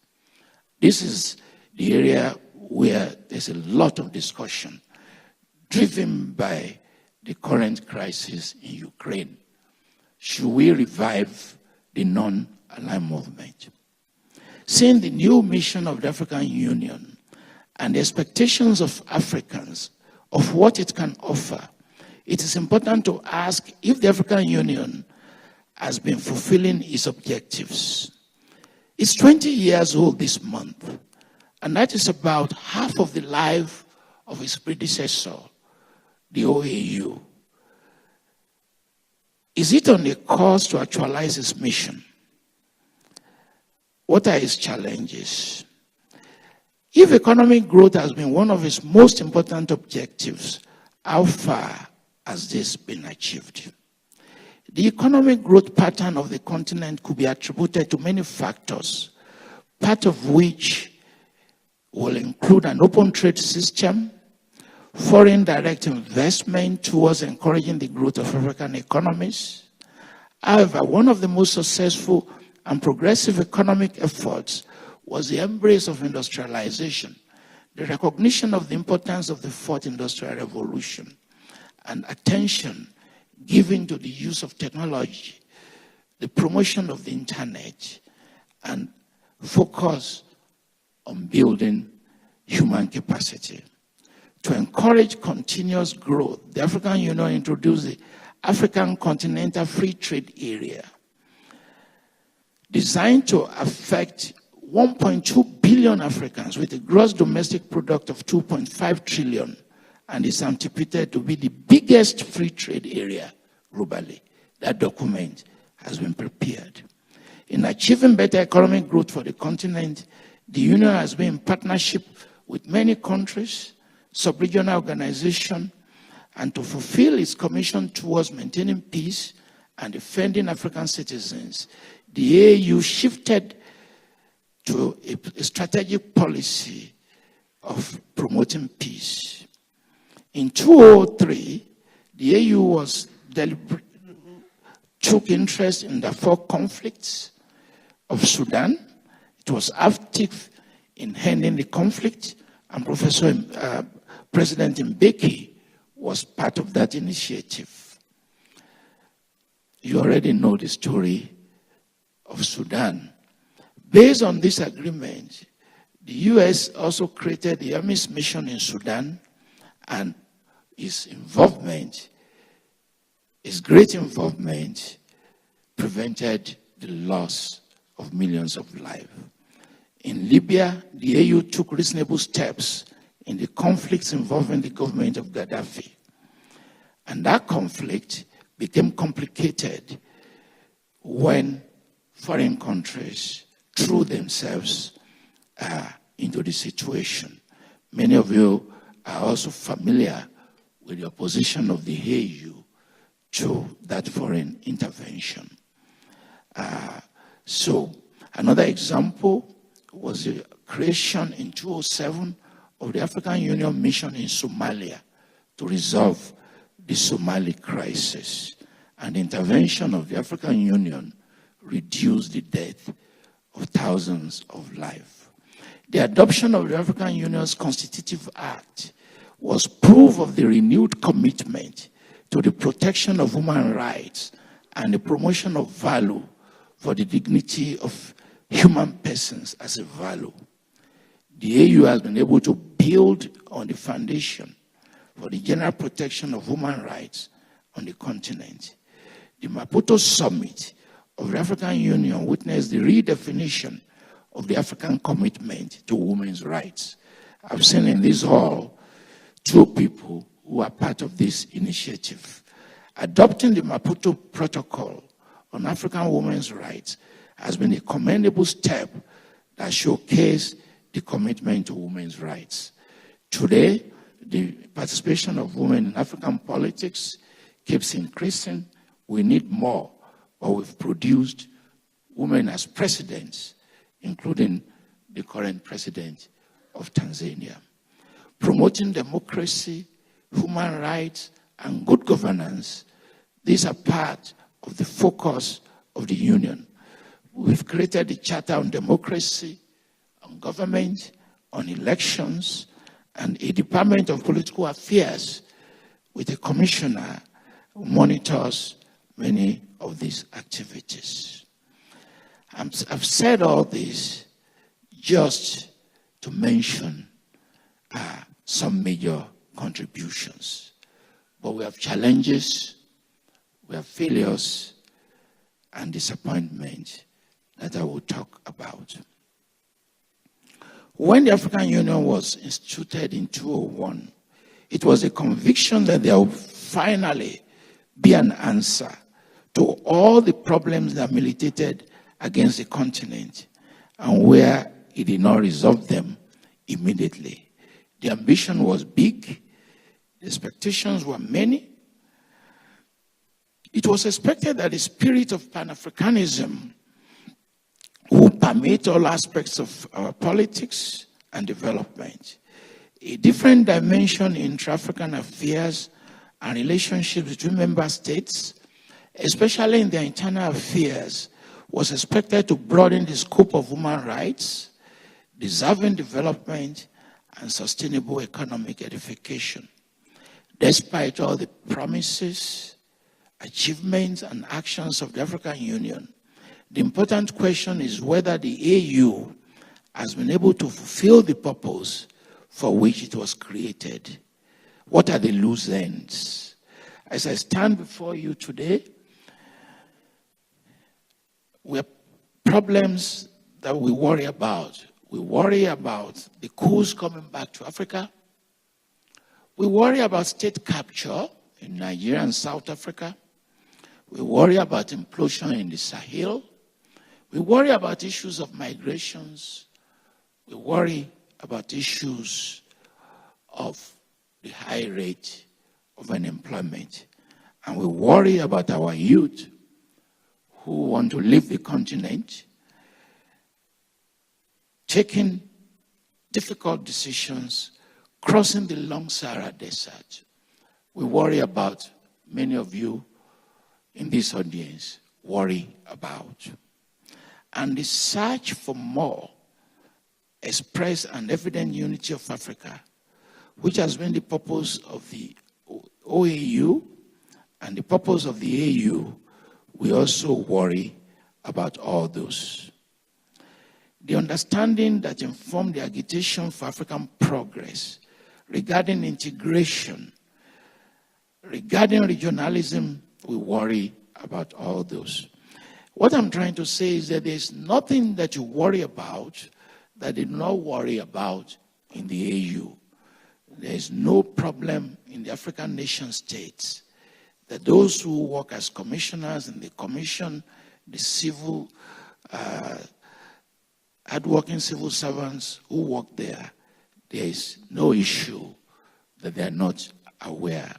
This is the area where there's a lot of discussion, driven by the current crisis in Ukraine. Should we revive the non-aligned movement? Seeing the new mission of the African Union and the expectations of Africans of what it can offer, it is important to ask if the African Union has been fulfilling its objectives. It's 20 years old this month, and that is about half of the life of its predecessor, the OAU. Is it on a course to actualize its mission? What are its challenges? If economic growth has been one of its most important objectives, how far has this been achieved? The economic growth pattern of the continent could be attributed to many factors, part of which will include an open trade system, foreign direct investment towards encouraging the growth of African economies. However, one of the most successful and progressive economic efforts was the embrace of industrialization, the recognition of the importance of the fourth industrial revolution, and attention given to the use of technology, the promotion of the internet, and focus on building human capacity. To encourage continuous growth, the African Union introduced the African Continental Free Trade Area, designed to affect 1.2 billion Africans with a gross domestic product of 2.5 trillion, and is anticipated to be the biggest free trade area globally. That document has been prepared. In achieving better economic growth for the continent, the Union has been in partnership with many countries, sub-regional organizations, And to fulfill its commission towards maintaining peace and defending African citizens, the AU shifted to a strategic policy of promoting peace. In 2003, the AU took interest in the 4 conflicts of Sudan. It was active in ending the conflict, and President Mbeki was part of that initiative. You already know the story of Sudan. Based on this agreement, the U.S. also created the Army's mission in Sudan, and its great involvement prevented the loss of millions of lives. In Libya, the AU took reasonable steps in the conflicts involving the government of Gaddafi. And that conflict became complicated when foreign countries threw themselves into the situation. Many of you are also familiar with the opposition of the AU to that foreign intervention. So another example was the creation in 2007 of the African Union mission in Somalia to resolve the Somali crisis. And the intervention of the African Union reduced the death of thousands of lives. The adoption of the African Union's Constitutive Act was proof of the renewed commitment to the protection of human rights and the promotion of value for the dignity of human persons as a value. The AU has been able to build on the foundation for the general protection of human rights on the continent. The Maputo Summit of the African Union witnessed the redefinition of the African commitment to women's rights. I've seen in this hall 2 people who are part of this initiative. Adopting the Maputo Protocol on African women's rights has been a commendable step that showcases the commitment to women's rights. Today, the participation of women in African politics keeps increasing. We need more, but we've produced women as presidents, including the current president of Tanzania. Promoting democracy, human rights, and good governance, these are part of the focus of the Union. We've created the Charter on Democracy, on Government, on Elections, and a Department of Political Affairs with a commissioner who monitors many of these activities. I've said all this just to mention some major contributions. But we have challenges, we have failures, and disappointment that I will talk about. When the African Union was instituted in 2001, it was a conviction that there would finally be an answer to all the problems that militated against the continent, and where it did not resolve them immediately. The ambition was big, the expectations were many. It was expected that the spirit of Pan-Africanism would permeate all aspects of our politics and development. A different dimension in intra-African affairs and relationships between member states, especially in their internal affairs, was expected to broaden the scope of human rights, deserving development, and sustainable economic edification. Despite all the promises, achievements, and actions of the African Union, the important question is whether the AU has been able to fulfill the purpose for which it was created. What are the loose ends? As I stand before you today, we have problems that we worry about. We worry about the coups coming back to Africa. We worry about state capture in Nigeria and South Africa. We worry about implosion in the Sahel. We worry about issues of migrations. We worry about issues of the high rate of unemployment. And we worry about our youth who want to leave the continent, taking difficult decisions, crossing the long Sahara Desert. We worry about, many of you in this audience worry about. And the search for more express and evident unity of Africa, which has been the purpose of the OAU and the purpose of the AU, we also worry about all those. The understanding that informed the agitation for African progress regarding integration, regarding regionalism, we worry about all those. What I'm trying to say is that there's nothing that you worry about that they do not worry about in the AU. There's no problem in the African nation states that those who work as commissioners in the commission, the civil, hardworking civil servants who work there, there is no issue that they are not aware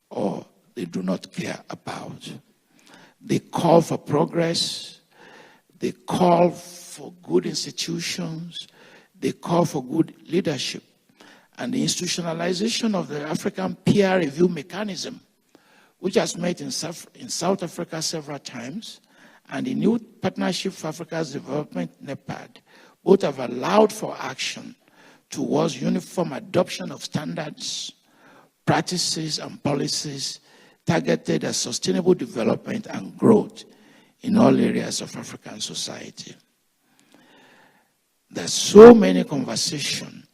or they do not care about. They call for progress, they call for good institutions, they call for good leadership. And the institutionalization of the African peer review mechanism, which has met in South Africa several times, and the new Partnership for Africa's Development, NEPAD, both have allowed for action towards uniform adoption of standards, practices, and policies targeted at sustainable development and growth in all areas of African society. There's so many conversations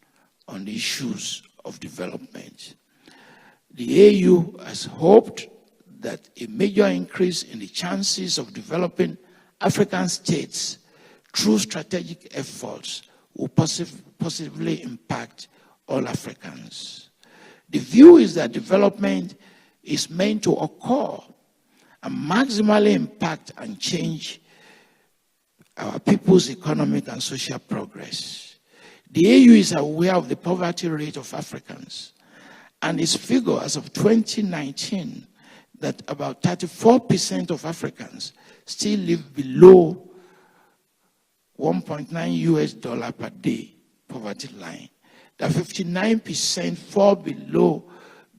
on the issues of development. The AU has hoped that a major increase in the chances of developing African states through strategic efforts will positively impact all Africans. The view is that development is meant to occur and maximally impact and change our people's economic and social progress. The AU is aware of the poverty rate of Africans, and its figure as of 2019 that about 34% of Africans still live below $1.9 per day poverty line. That 59% fall below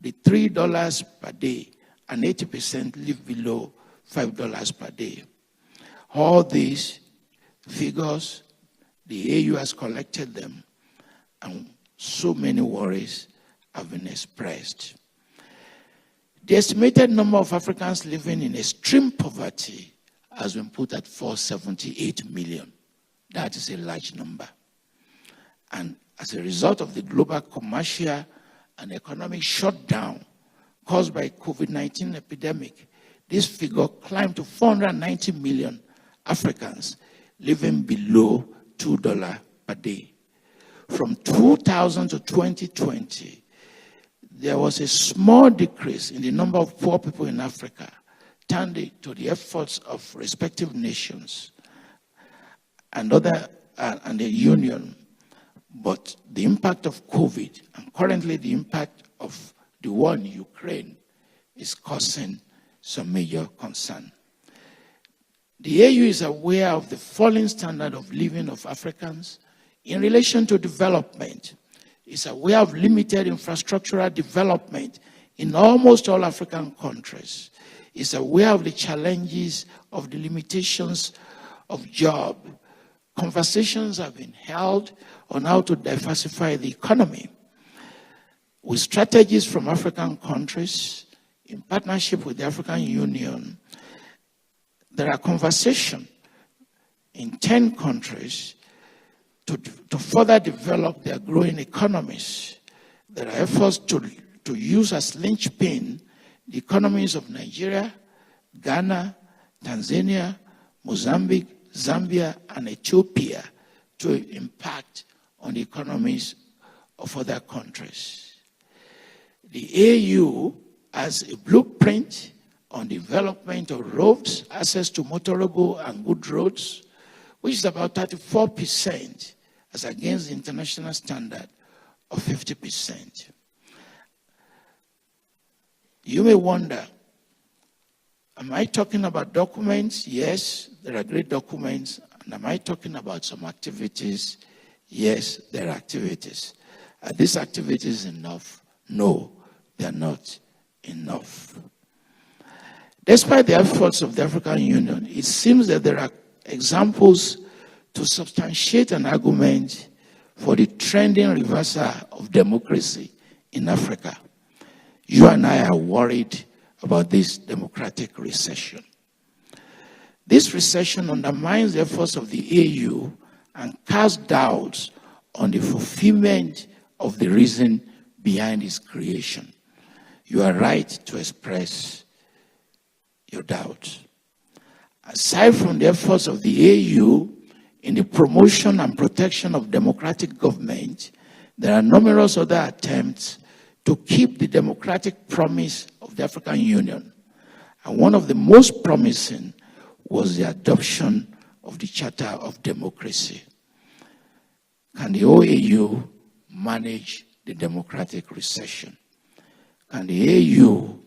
the $3 per day, and 80% live below $5 per day. All these figures, the AU has collected them, and so many worries have been expressed. The estimated number of Africans living in extreme poverty has been put at 478 million. That is a large number. And as a result of the global commercial and economic shutdown caused by COVID-19 epidemic, this figure climbed to 490 million Africans living below $2 per day. From 2000 to 2020, there was a small decrease in the number of poor people in Africa, thanks to the efforts of respective nations and the union. But the impact of COVID and currently the impact of the war in Ukraine is causing some major concern. The AU is aware of the falling standard of living of Africans in relation to development. It's aware of limited infrastructural development in almost all African countries. It's aware of the challenges of the limitations of job. Conversations have been held on how to diversify the economy with strategies from African countries in partnership with the African Union. There are conversations in 10 countries to further develop their growing economies. There are efforts to use as linchpin the economies of Nigeria, Ghana, Tanzania, Mozambique, Zambia, and Ethiopia to impact on the economies of other countries. The AU has a blueprint on development of roads, access to motorable and good roads, which is about 34% as against the international standard of 50%. You may wonder, am I talking about documents? Yes, there are great documents. And am I talking about some activities? Yes, there are activities. Are these activities enough? No, they are not enough. Despite the efforts of the African Union, it seems that there are examples to substantiate an argument for the trending reversal of democracy in Africa. You and I are worried about this democratic recession. This recession undermines the efforts of the AU and casts doubts on the fulfillment of the reason behind its creation. You are right to express your doubts. Aside from the efforts of the AU in the promotion and protection of democratic government, there are numerous other attempts to keep the democratic promise of the African Union. And one of the most promising was the adoption of the Charter of Democracy. Can the OAU manage the democratic recession? Can the AU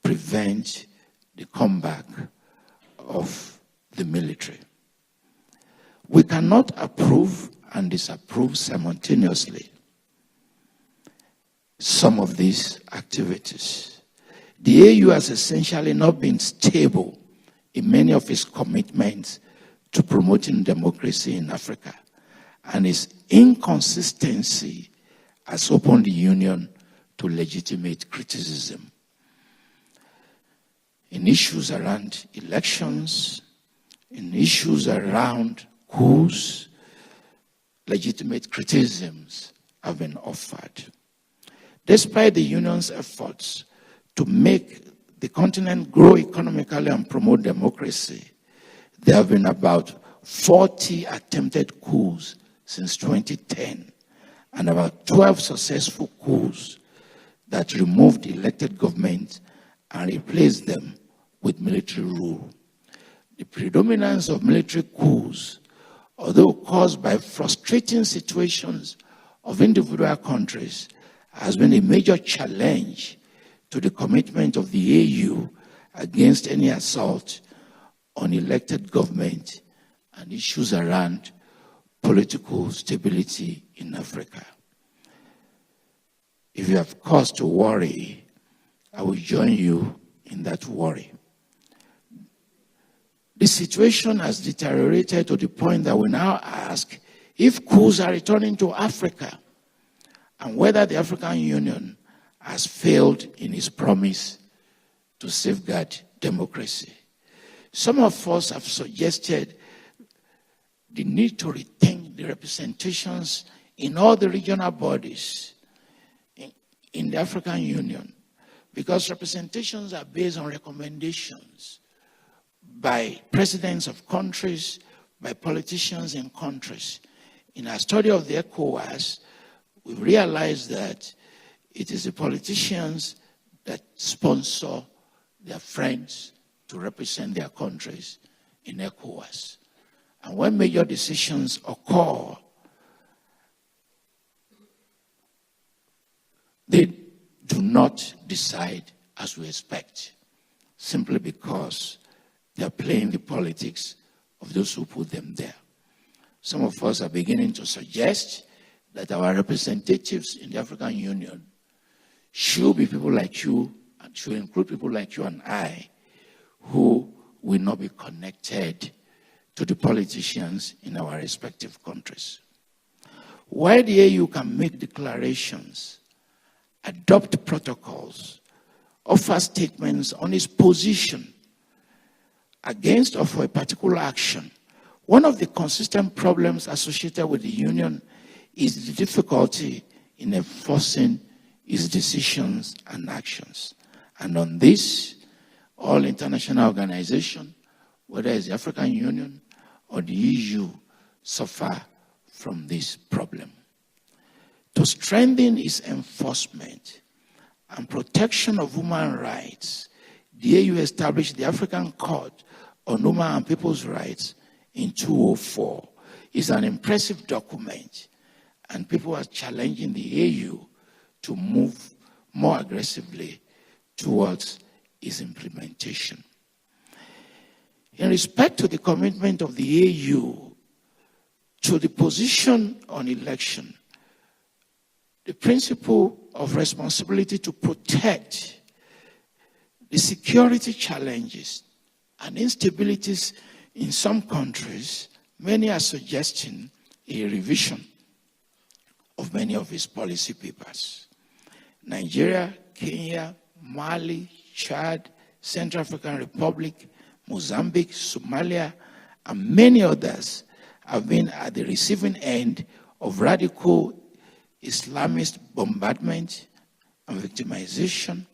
prevent the comeback of the military? We cannot approve and disapprove simultaneously some of these activities. The AU has essentially not been stable in many of its commitments to promoting democracy in Africa, and its inconsistency has opened the Union to legitimate criticism. In issues around elections, in issues around coups, legitimate criticisms have been offered. Despite the Union's efforts to make the continent grow economically and promote democracy, there have been about 40 attempted coups since 2010 and about 12 successful coups that removed elected government and replaced them with military rule. The predominance of military coups, although caused by frustrating situations of individual countries, has been a major challenge to the commitment of the AU against any assault on elected government and issues around political stability in Africa. If you have cause to worry, I will join you in that worry. The situation has deteriorated to the point that we now ask if coups are returning to Africa and whether the African Union has failed in its promise to safeguard democracy. Some of us have suggested the need to retain the representations in all the regional bodies in the African Union, because representations are based on recommendations by presidents of countries, by politicians in countries. In our study of the ECOWAS, we realized that it is the politicians that sponsor their friends to represent their countries in ECOWAS. And when major decisions occur, they do not decide as we expect, simply because they are playing the politics of those who put them there. Some of us are beginning to suggest that our representatives in the African Union should be people like you, and should include people like you and I, who will not be connected to the politicians in our respective countries. While the AU can make declarations, adopt protocols, offer statements on its position against or for a particular action, one of the consistent problems associated with the Union is the difficulty in enforcing its decisions and actions. And on this, all international organizations, whether it's the African Union or the EU, suffer from this problem. To strengthen its enforcement and protection of human rights, the AU established the African Court on Human and People's Rights in 2004. It's an impressive document, and people are challenging the AU to move more aggressively towards its implementation. In respect to the commitment of the AU to the position on election, the principle of responsibility to protect the security challenges and instabilities in some countries, many are suggesting a revision of many of its policy papers. Nigeria, Kenya, Mali, Chad, Central African Republic, Mozambique, Somalia, and many others have been at the receiving end of radical Islamist bombardment and victimization.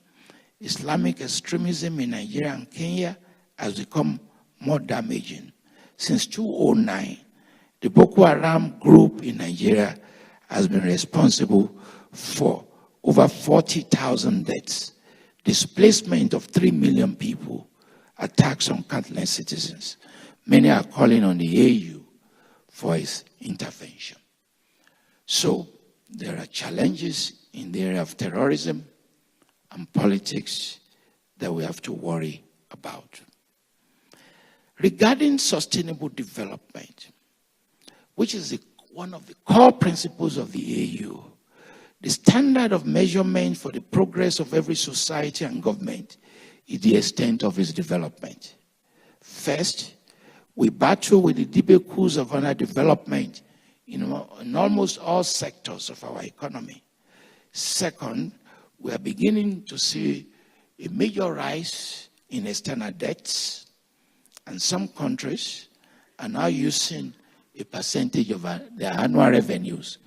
Islamic extremism in Nigeria and Kenya has become more damaging. Since 2009, the Boko Haram group in Nigeria has been responsible for over 40,000 deaths, displacement of 3 million people, attacks on countless citizens. Many are calling on the AU for its intervention. So there are challenges in the area of terrorism and politics that we have to worry about. Regarding sustainable development, which is one of the core principles of the AU, the standard of measurement for the progress of every society and government is the extent of its development. First, we battle with the debacles of underdevelopment in almost all sectors of our economy. Second, we are beginning to see a major rise in external debts, and some countries are now using a percentage of their annual revenues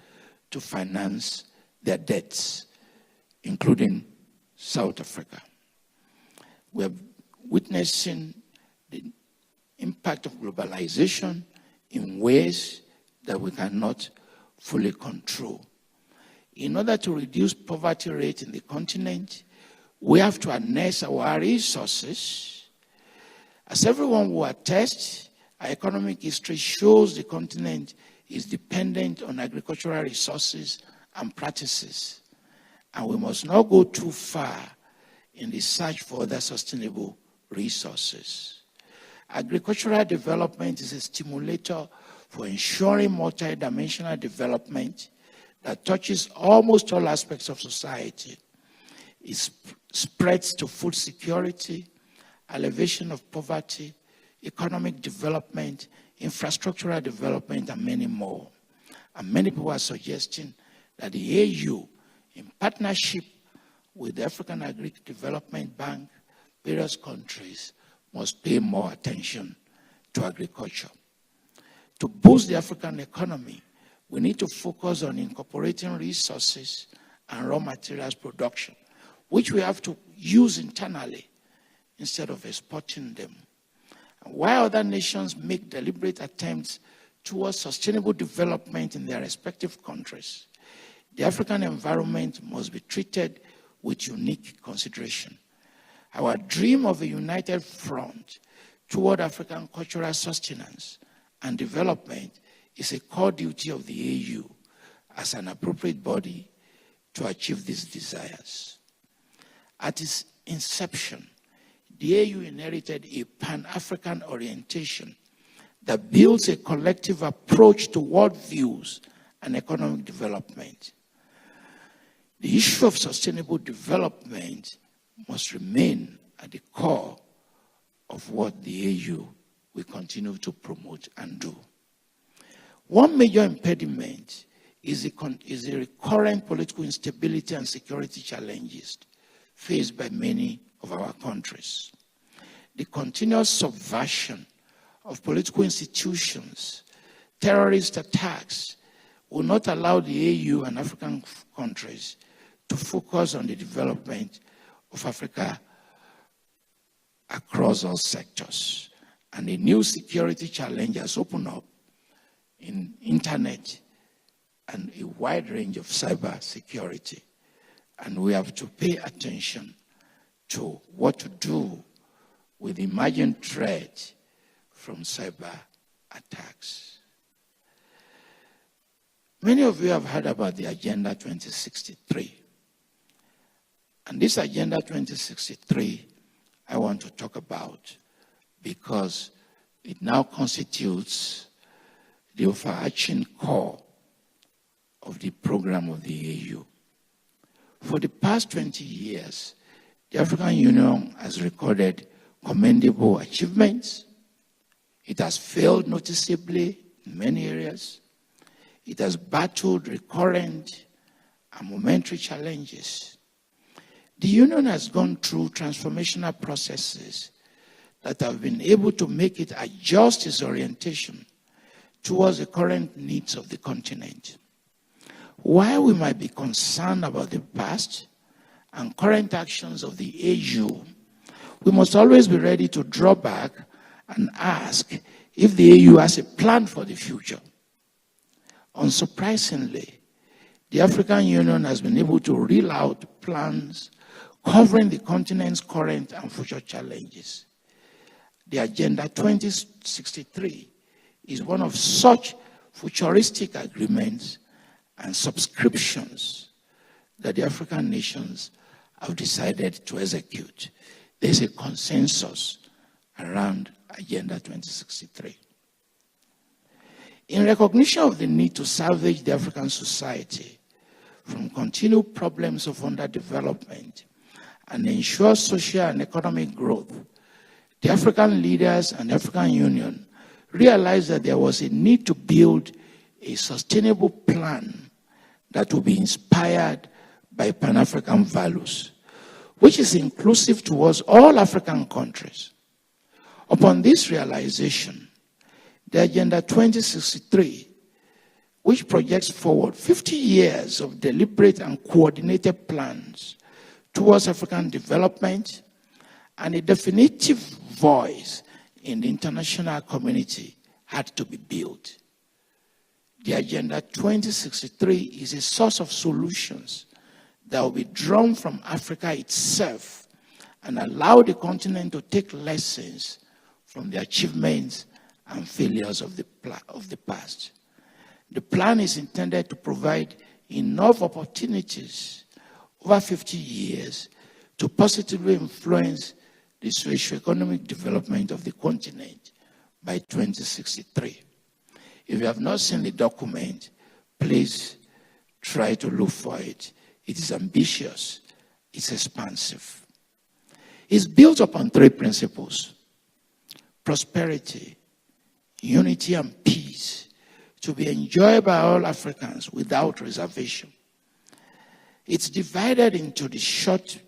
to finance their debts, including South Africa. We are witnessing the impact of globalization in ways that we cannot fully control. In order to reduce poverty rate in the continent, we have to harness our resources. As everyone will attest, our economic history shows the continent is dependent on agricultural resources and practices, and we must not go too far in the search for other sustainable resources. Agricultural development is a stimulator for ensuring multidimensional development that touches almost all aspects of society. It spreads to food security, elevation of poverty, economic development, infrastructural development, and many more. And many people are suggesting that the AU, in partnership with the African Agricultural Development Bank, various countries must pay more attention to agriculture. To boost the African economy, we need to focus on incorporating resources and raw materials production, which we have to use internally instead of exporting them. And while other nations make deliberate attempts towards sustainable development in their respective countries, the African environment must be treated with unique consideration. Our dream of a united front toward African cultural sustenance and development is a core duty of the AU as an appropriate body to achieve these desires. At its inception, the AU inherited a Pan-African orientation that builds a collective approach to worldviews and economic development. The issue of sustainable development must remain at the core of what the AU will continue to promote and do. One major impediment is the recurrent political instability and security challenges faced by many of our countries. The continuous subversion of political institutions, terrorist attacks, will not allow the AU and African countries to focus on the development of Africa across all sectors. And a new security challenge has opened up in internet and a wide range of cyber security. And we have to pay attention to what to do with emerging threat from cyber attacks. Many of you have heard about the Agenda 2063. And this Agenda 2063, I want to talk about because it now constitutes the overarching core of the program of the AU. For the past 20 years, the African Union has recorded commendable achievements. It has failed noticeably in many areas. It has battled recurrent and momentary challenges. The Union has gone through transformational processes that have been able to make it adjust its orientation towards the current needs of the continent. While we might be concerned about the past and current actions of the AU, we must always be ready to draw back and ask if the AU has a plan for the future. Unsurprisingly, the African Union has been able to reel out plans covering the continent's current and future challenges. The Agenda 2063 is one of such futuristic agreements and subscriptions that the African nations have decided to execute. There's a consensus around Agenda 2063. In recognition of the need to salvage the African society from continued problems of underdevelopment and ensure social and economic growth, the African leaders and the African Union realized that there was a need to build a sustainable plan that will be inspired by Pan-African values, which is inclusive towards all African countries. Upon this realization, the Agenda 2063, which projects forward 50 years of deliberate and coordinated plans towards African development and a definitive voice in the international community, had to be built. The Agenda 2063 is a source of solutions that will be drawn from Africa itself and allow the continent to take lessons from the achievements and failures of the past. The plan is intended to provide enough opportunities over 50 years to positively influence the socio-economic development of the continent by 2063. If you have not seen the document, please try to look for it. It is ambitious. It's expansive. It's built upon three principles: prosperity, unity, and peace, to be enjoyed by all Africans without reservation. It's divided into the short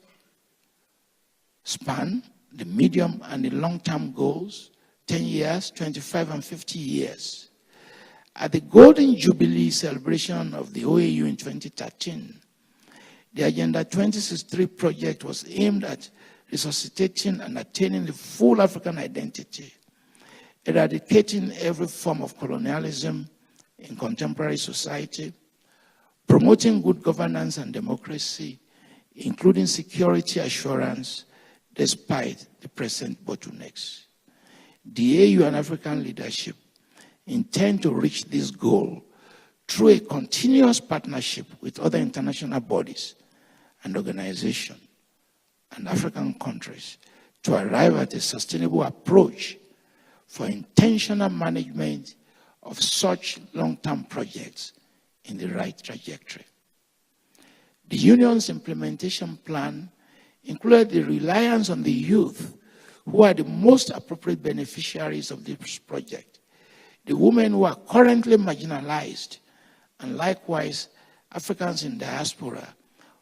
span, the medium and the long-term goals, 10 years, 25 and 50 years. At the Golden Jubilee celebration of the OAU in 2013, the Agenda 2063 project was aimed at resuscitating and attaining the full African identity, eradicating every form of colonialism in contemporary society, promoting good governance and democracy, including security assurance, despite the present bottlenecks. The AU and African leadership intend to reach this goal through a continuous partnership with other international bodies and organizations and African countries to arrive at a sustainable approach for intentional management of such long-term projects in the right trajectory. The Union's implementation plan included the reliance on the youth, who are the most appropriate beneficiaries of this project, the women who are currently marginalized, and likewise Africans in diaspora,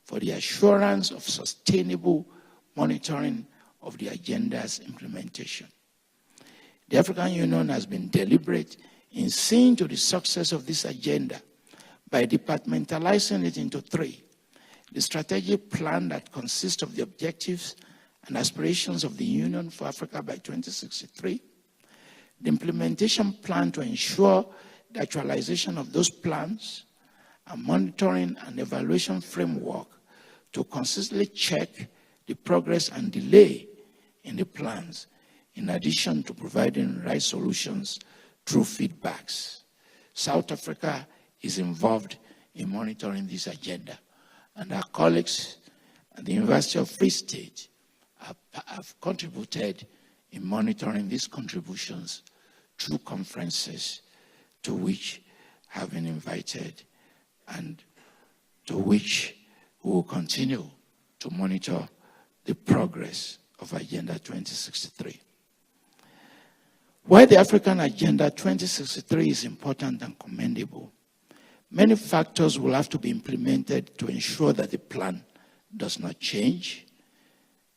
for the assurance of sustainable monitoring of the agenda's implementation. The African Union has been deliberate in seeing to the success of this agenda by departmentalizing it into three: the strategic plan that consists of the objectives and aspirations of the Union for Africa by 2063, the implementation plan to ensure the actualization of those plans, a monitoring and evaluation framework to consistently check the progress and delay in the plans, in addition to providing right solutions through feedbacks. South Africa is involved in monitoring this agenda, and our colleagues and the University of Free State have contributed in monitoring these contributions through conferences to which have been invited and to which we will continue to monitor the progress of Agenda 2063. While the African Agenda 2063 is important and commendable, many factors will have to be implemented to ensure that the plan does not change,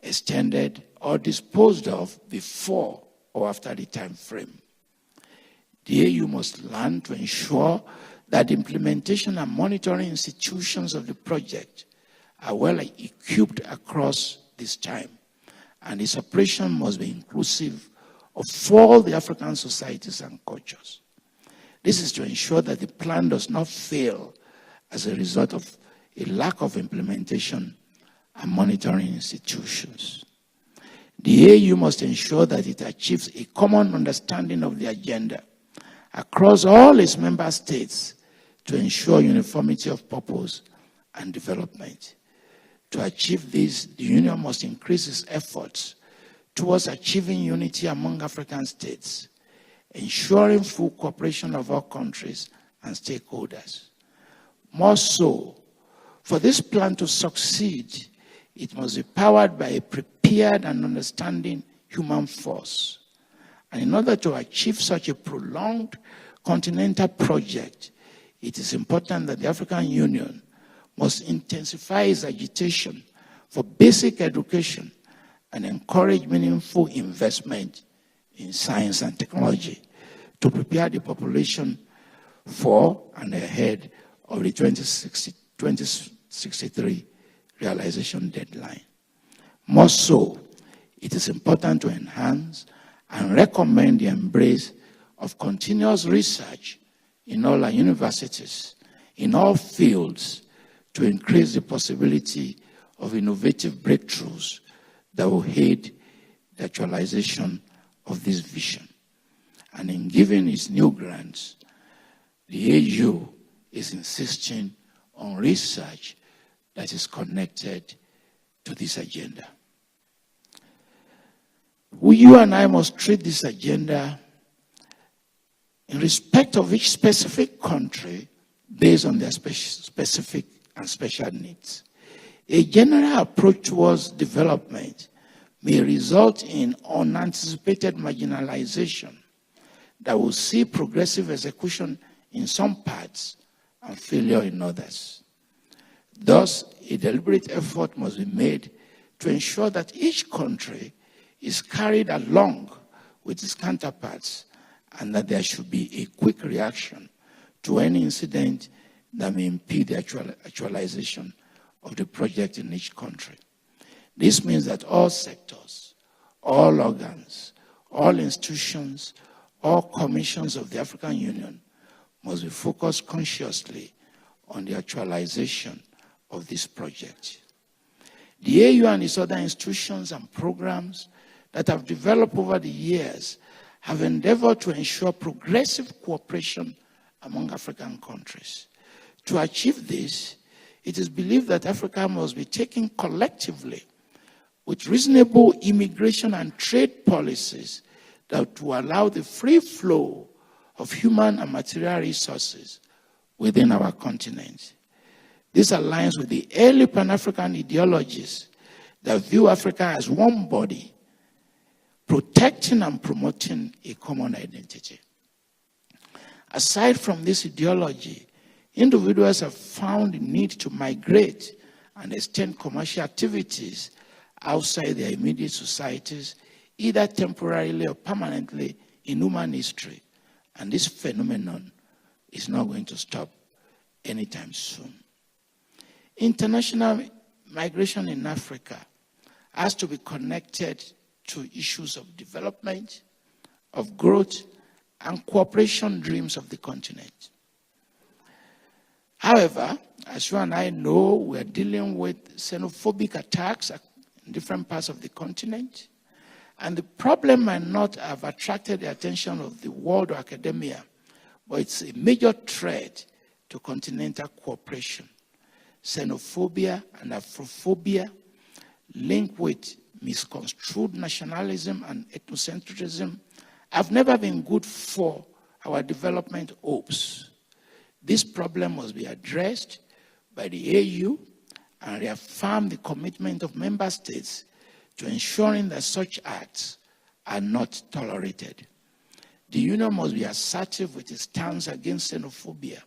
extended, or disposed of before or after the time frame. The AU must learn to ensure that the implementation and monitoring institutions of the project are well equipped across this time, and its operation must be inclusive of all the African societies and cultures. This is to ensure that the plan does not fail as a result of a lack of implementation and monitoring institutions. The AU must ensure that it achieves a common understanding of the agenda across all its member states to ensure uniformity of purpose and development. To achieve this, the Union must increase its efforts towards achieving unity among African states, ensuring full cooperation of all countries and stakeholders. More so, for this plan to succeed, it must be powered by a prepared and understanding human force. And in order to achieve such a prolonged continental project, it is important that the African Union must intensify its agitation for basic education and encourage meaningful investment in science and technology to prepare the population for and ahead of the 2063 realization deadline. More so, it is important to enhance and recommend the embrace of continuous research in all our universities, in all fields, to increase the possibility of innovative breakthroughs that will aid the actualization of this vision. And in giving its new grants, the AU is insisting on research that is connected to this agenda. You and I must treat this agenda in respect of each specific country based on their specific and special needs. A general approach towards development may result in unanticipated marginalization that will see progressive execution in some parts and failure in others. Thus, a deliberate effort must be made to ensure that each country is carried along with its counterparts and that there should be a quick reaction to any incident that may impede the actualization of the project in each country. This means that all sectors, all organs, all institutions, all commissions of the African Union must be focused consciously on the actualization of this project. The AU and its other institutions and programs that have developed over the years have endeavored to ensure progressive cooperation among African countries. To achieve this, it is believed that Africa must be taken collectively with reasonable immigration and trade policies that will allow the free flow of human and material resources within our continent. This aligns with the early Pan-African ideologies that view Africa as one body, protecting and promoting a common identity. Aside from this ideology, individuals have found the need to migrate and extend commercial activities outside their immediate societies, either temporarily or permanently in human history. And this phenomenon is not going to stop anytime soon. International migration in Africa has to be connected to issues of development, of growth, and cooperation dreams of the continent. However, as you and I know, we are dealing with xenophobic attacks in different parts of the continent, and the problem might not have attracted the attention of the world or academia, but it's a major threat to continental cooperation. Xenophobia and Afrophobia linked with misconstrued nationalism and ethnocentrism have never been good for our development hopes. This problem must be addressed by the AU and reaffirm the commitment of member states to ensuring that such acts are not tolerated. The Union must be assertive with its stance against xenophobia,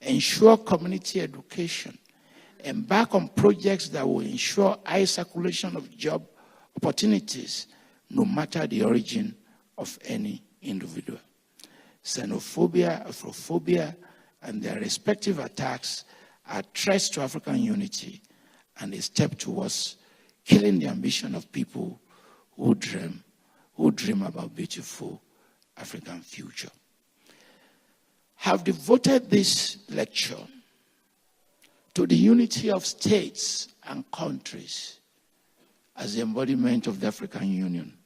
ensure community education, embark on projects that will ensure high circulation of job opportunities, no matter the origin of any individual. Xenophobia, Afrophobia, and their respective attacks are threats to African unity and a step towards killing the ambition of people who dream about beautiful African future. Have devoted this lecture to the unity of states and countries as the embodiment of the African Union.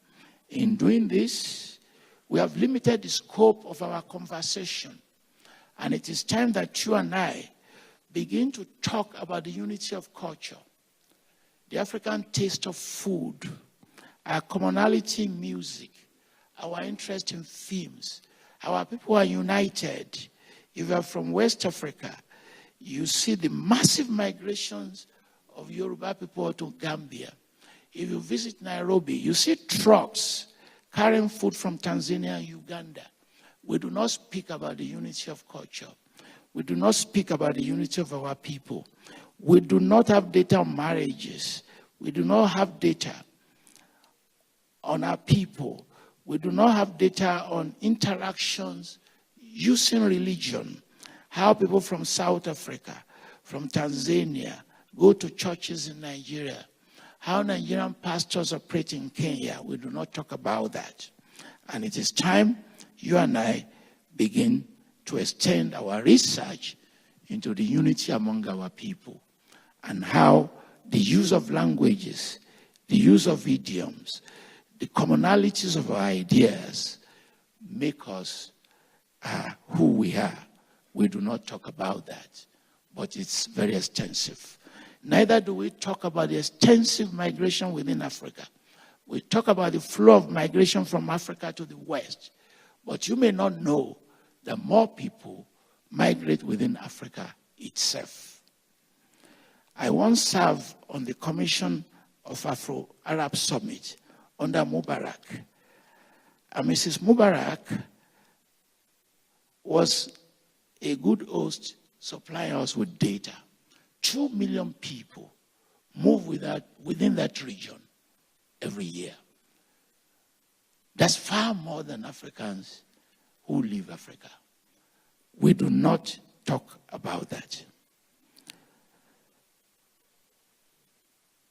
In doing this, we have limited the scope of our conversation, and it is time that you and I begin to talk about the unity of culture, the African taste of food, our commonality in music, our interest in films. Our people are united. If you are from West Africa, you see the massive migrations of Yoruba people to Gambia. If you visit Nairobi, you see trucks carrying food from Tanzania and Uganda. We do not speak about the unity of culture. We do not speak about the unity of our people. We do not have data on marriages. We do not have data on our people. We do not have data on interactions using religion, how people from South Africa, from Tanzania, go to churches in Nigeria, how Nigerian pastors operate in Kenya. We do not talk about that. And it is time you and I begin to extend our research into the unity among our people and how the use of languages, the use of idioms, the commonalities of our ideas make us who we are. We do not talk about that, but it's very extensive. Neither do we talk about the extensive migration within Africa. We talk about the flow of migration from Africa to the West, but you may not know that more people migrate within Africa itself. I once served on the Commission of Afro-Arab Summit under Mubarak. And Mrs. Mubarak was a good host, supplying us with data. 2 million people move within that region every year. That's far more than Africans who leave Africa. We do not talk about that.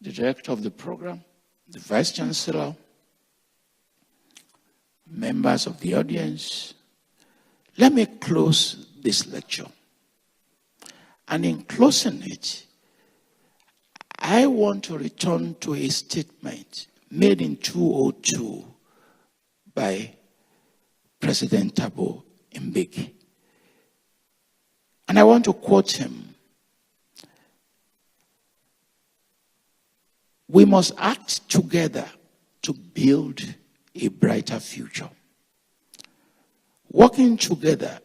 The director of the program, the Vice Chancellor, members of the audience, let me close this lecture. And in closing it, I want to return to a statement made in 2002 by President Thabo Mbeki. And I want to quote him. We must act together to build a brighter future. Working together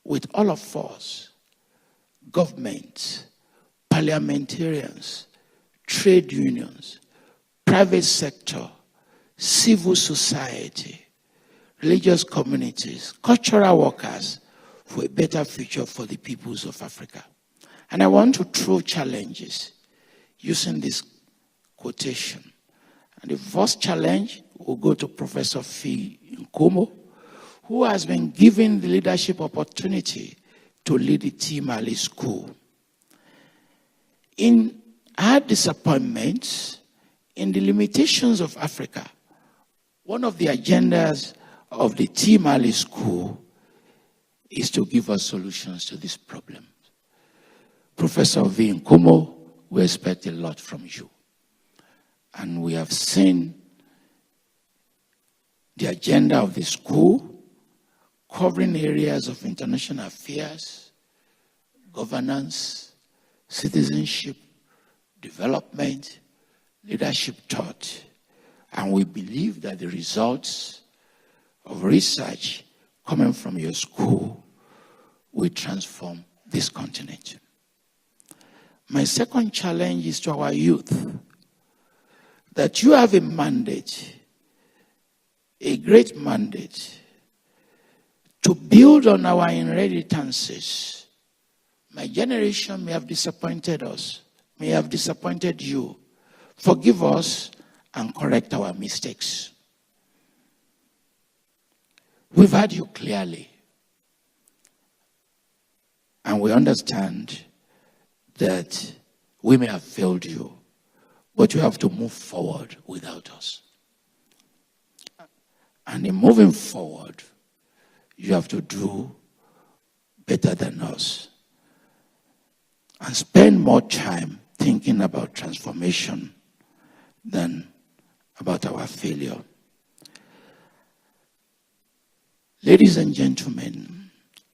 with all of us, governments, parliamentarians, trade unions, private sector, civil society, religious communities, cultural workers, for a better future for the peoples of Africa. And I want to throw challenges using this quotation. And the first challenge will go to Professor Fi Nkomo, who has been given the leadership opportunity to lead the T-Mali School. In our disappointments, in the limitations of Africa, one of the agendas of the T-Mali School is to give us solutions to this problem. Professor V. Nkomo, we expect a lot from you. And we have seen the agenda of the school covering areas of international affairs, governance, citizenship, development, leadership taught, and we believe that the results of research coming from your school will transform this continent. My second challenge is to our youth, that you have a mandate, a great mandate, to build on our inheritances. My generation may have disappointed us, may have disappointed you. Forgive us and correct our mistakes. We've heard you clearly, and we understand that we may have failed you, but you have to move forward without us. And in moving forward, you have to do better than us and spend more time thinking about transformation than about our failure. Ladies and gentlemen,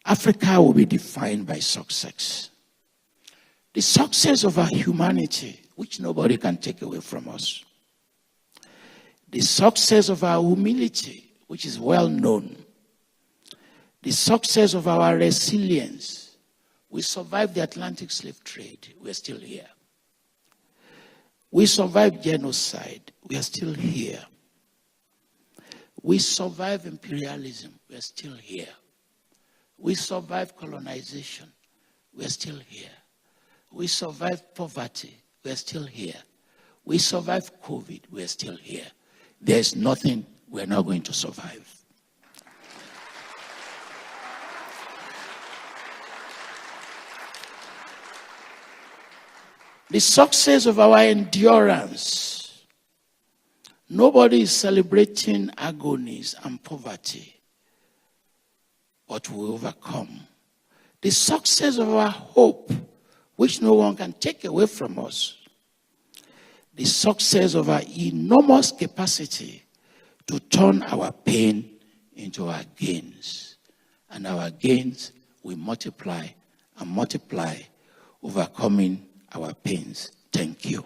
Africa will be defined by success. The success of our humanity, which nobody can take away from us. The success of our humility, which is well known. The success of our resilience. We survived the Atlantic slave trade. We're still here. We survived genocide. We are still here. We survived imperialism. We are still here. We survived colonization. We are still here. We survived poverty. We are still here. We survived COVID. We are still here. There's nothing we're not going to survive. The success of our endurance. Nobody is celebrating agonies and poverty, but we overcome. The success of our hope, which no one can take away from us. The success of our enormous capacity to turn our pain into our gains. And our gains will multiply and multiply, overcoming our pains. Thank you.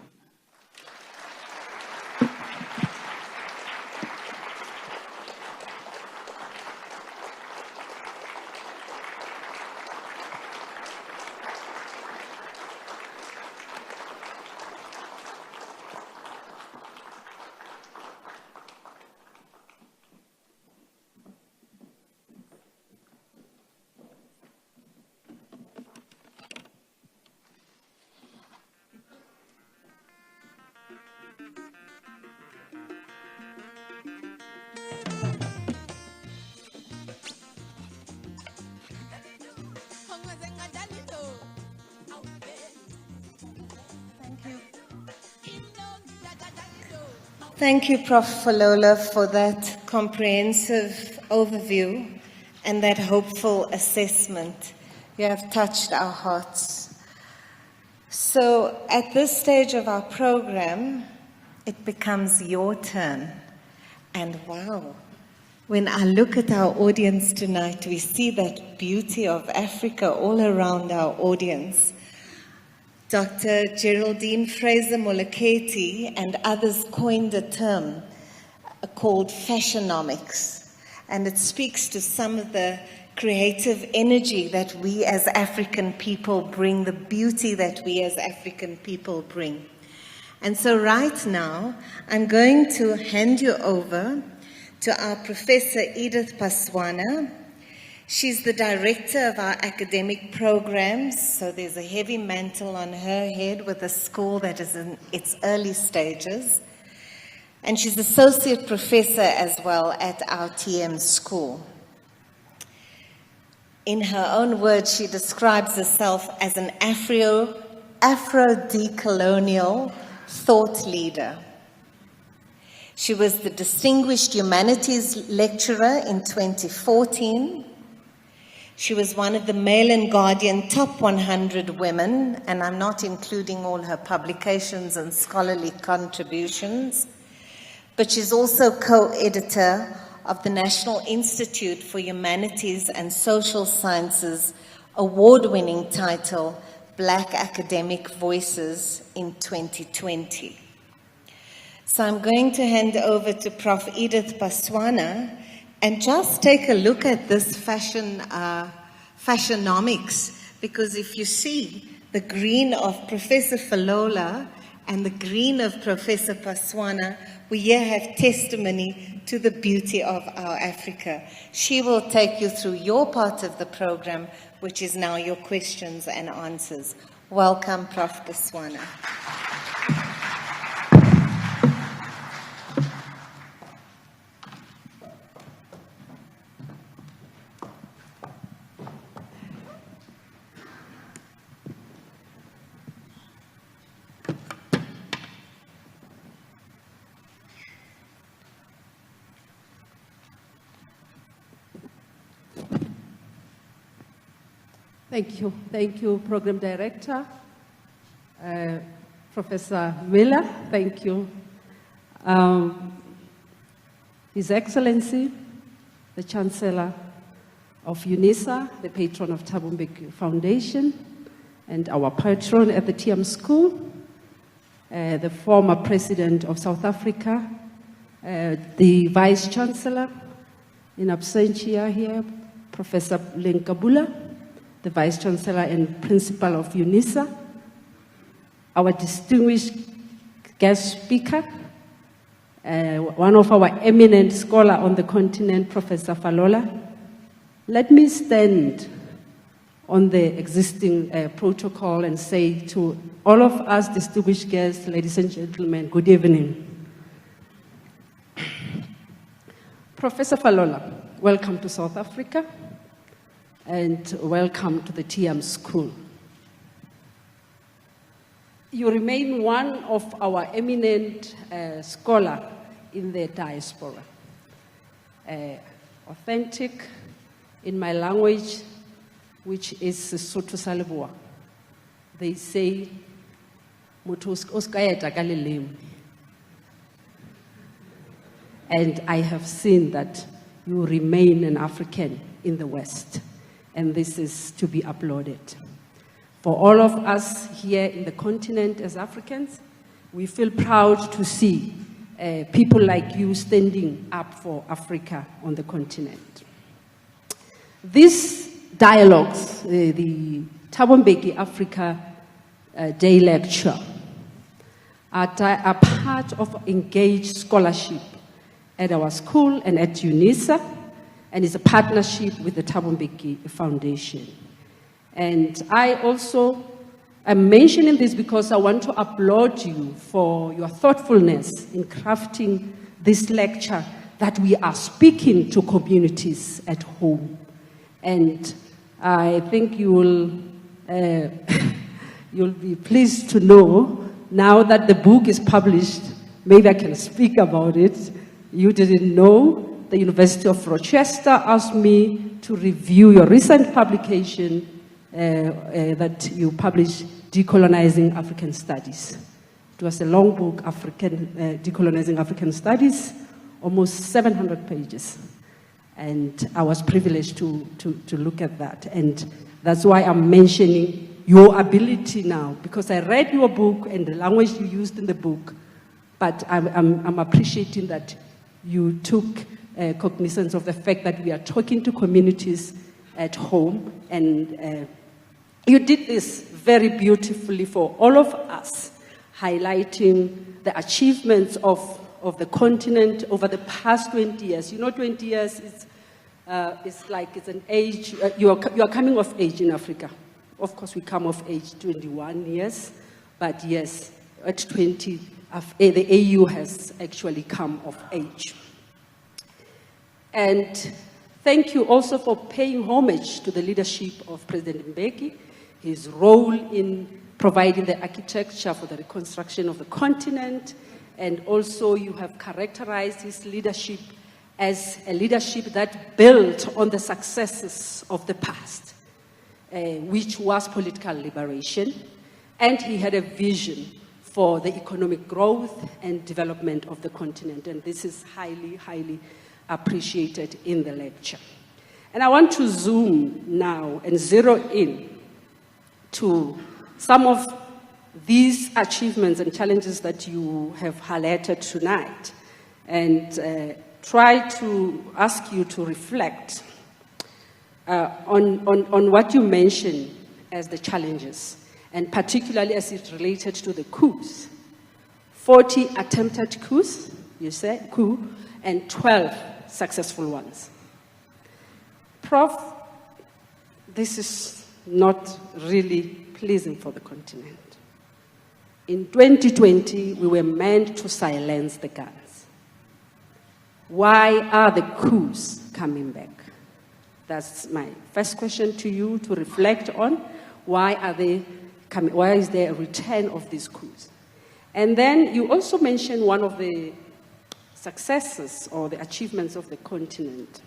Thank you, Prof. Falola, for that comprehensive overview and that hopeful assessment. You have touched our hearts. So at this stage of our program, it becomes your turn. And wow, when I look at our audience tonight, we see that beauty of Africa all around our audience. Dr. Geraldine Fraser-Moleketi and others coined a term called fashionomics, and it speaks to some of the creative energy that we as African people bring, the beauty that we as African people bring. And so right now, I'm going to hand you over to our Professor Edith Paswana. She's the director of our academic programs, so there's a heavy mantle on her head with a school that is in its early stages. And she's associate professor as well at our TM school. In her own words, she describes herself as an Afro-decolonial thought leader. She was the Distinguished Humanities Lecturer in 2014. She was one of the Mail and Guardian Top 100 Women, and I'm not including all her publications and scholarly contributions, but she's also co-editor of the National Institute for Humanities and Social Sciences award-winning title, Black Academic Voices in 2020. So I'm going to hand over to Prof. Edith Paswana and just take a look at this fashionomics, because if you see the green of Professor Falola and the green of Professor Paswana, we here have testimony to the beauty of our Africa. She will take you through your part of the program, which is now your questions and answers. Welcome, Prof. Paswana. Thank you, Program Director, Professor Miller. Thank you. His Excellency, the Chancellor of UNISA, the patron of Thabo Mbeki Foundation, and our patron at the TM School, the former President of South Africa, the Vice Chancellor in absentia here, Professor Lenkabula, the Vice Chancellor and Principal of UNISA, our distinguished guest speaker, one of our eminent scholars on the continent, Professor Falola. Let me stand on the existing protocol and say to all of us distinguished guests, ladies and gentlemen, good evening. Professor Falola, welcome to South Africa, and welcome to the TM School. You remain one of our eminent scholars in the diaspora. Authentic in my language, which is Sotho sa Leboa. They say, and I have seen that you remain an African in the West. And this is to be applauded. For all of us here in the continent as Africans, we feel proud to see people like you standing up for Africa on the continent. These dialogues, the Thabo Mbeki Africa Day Lecture, are part of engaged scholarship at our school and at UNISA, and it's a partnership with the Thabo Mbeki Foundation. And I also am mentioning this because I want to applaud you for your thoughtfulness in crafting this lecture that we are speaking to communities at home. And I think you will you'll be pleased to know now that the book is published, maybe I can speak about it. You didn't know. The University of Rochester asked me to review your recent publication that you published, Decolonizing African Studies. It was a long book, Decolonizing African Studies, almost 700 pages. And I was privileged to look at that. And that's why I'm mentioning your ability now, because I read your book and the language you used in the book, but I'm appreciating that you took cognizance of the fact that we are talking to communities at home, and you did this very beautifully for all of us, highlighting the achievements of the continent over the past 20 years. You know, 20 years is like it's an age, you are coming of age in Africa. Of course, we come of age 21 years, but yes, at 20, the AU has actually come of age. And thank you also for paying homage to the leadership of President Mbeki, his role in providing the architecture for the reconstruction of the continent, and also you have characterized his leadership as a leadership that built on the successes of the past, which was political liberation, and he had a vision for the economic growth and development of the continent, and this is highly, highly appreciated in the lecture. And I want to zoom now and zero in to some of these achievements and challenges that you have highlighted tonight and try to ask you to reflect on what you mentioned as the challenges, and particularly as it related to the coups. 40 attempted coups, you said, and 12 successful ones. Prof, this is not really pleasing for the continent. In 2020, we were meant to silence the guns. Why are the coups coming back? That's my first question to you to reflect on. Why are they coming? Why is there a return of these coups? And then you also mentioned one of the successes or the achievements of the continent.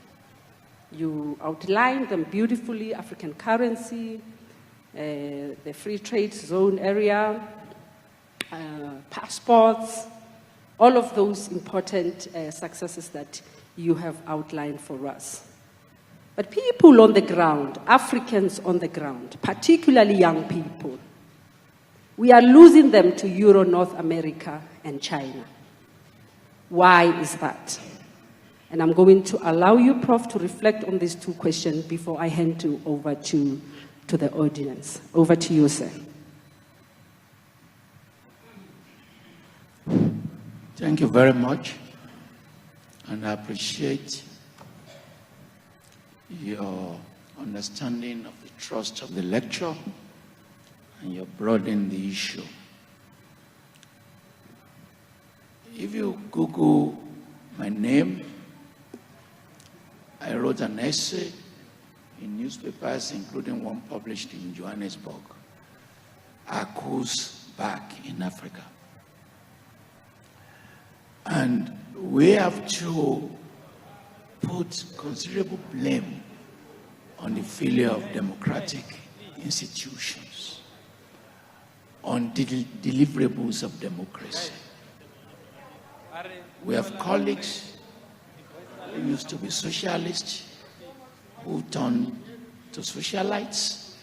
You outlined them beautifully: African currency, the free trade zone area, passports, all of those important successes that you have outlined for us. But people on the ground, Africans on the ground, particularly young people, we are losing them to Euro, North America, and China. Why is that? And I'm going to allow you, Prof, to reflect on these two questions before I hand you over to the audience. Over to you, sir. Thank you very much, and I appreciate your understanding of the thrust of the lecture and your broadening the issue. If you Google my name, I wrote an essay in newspapers, including one published in Johannesburg, "Are Coups Back in Africa?" And we have to put considerable blame on the failure of democratic institutions, on deliverables of democracy. We have colleagues who used to be socialists who turned to socialites.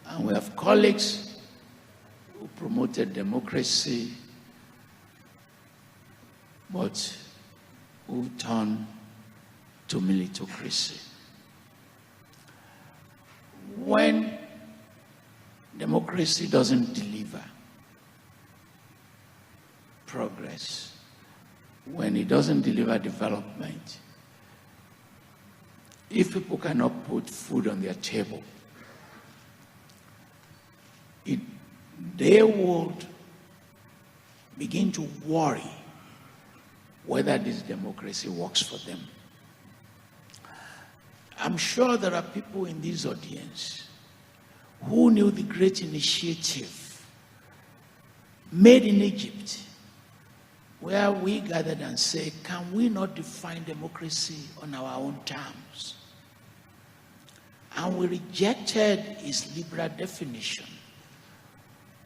And we have colleagues who promoted democracy but who turned to militocracy. When democracy doesn't deliver progress, when it doesn't deliver development, if people cannot put food on their table, they would begin to worry whether this democracy works for them. I'm sure there are people in this audience who knew the great initiative made in Egypt, where we gathered and said, can we not define democracy on our own terms? And we rejected its liberal definition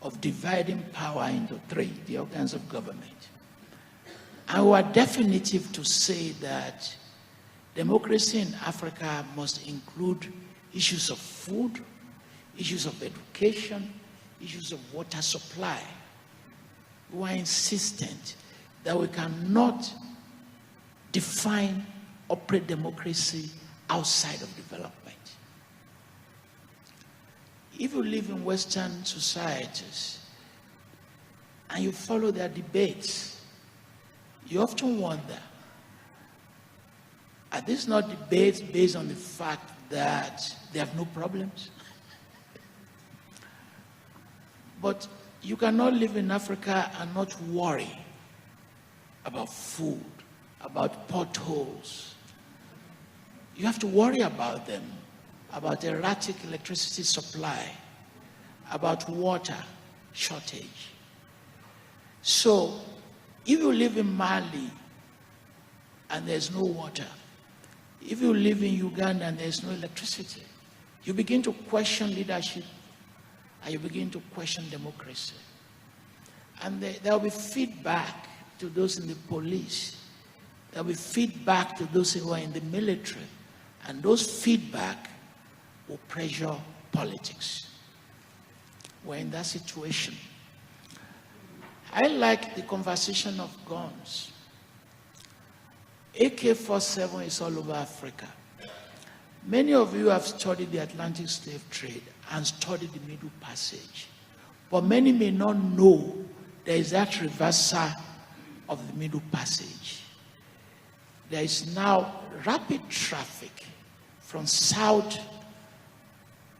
of dividing power into three, the organs of government. And we are definitive to say that democracy in Africa must include issues of food, issues of education, issues of water supply. We are insistent that we cannot define operate democracy outside of development. If you live in Western societies and you follow their debates, you often wonder, are these not debates based on the fact that they have no problems? But you cannot live in Africa and not worry about food, about potholes. You have to worry about them, about erratic electricity supply, about water shortage. So, if you live in Mali and there's no water, if you live in Uganda and there's no electricity, you begin to question leadership and you begin to question democracy. And there will be feedback to those in the police. There will be feedback to those who are in the military. And those feedback will pressure politics. We're in that situation. I like the conversation of guns. AK-47 is all over Africa. Many of you have studied the Atlantic slave trade and studied the Middle Passage. But many may not know there is that reversal of the Middle Passage. There is now rapid traffic from South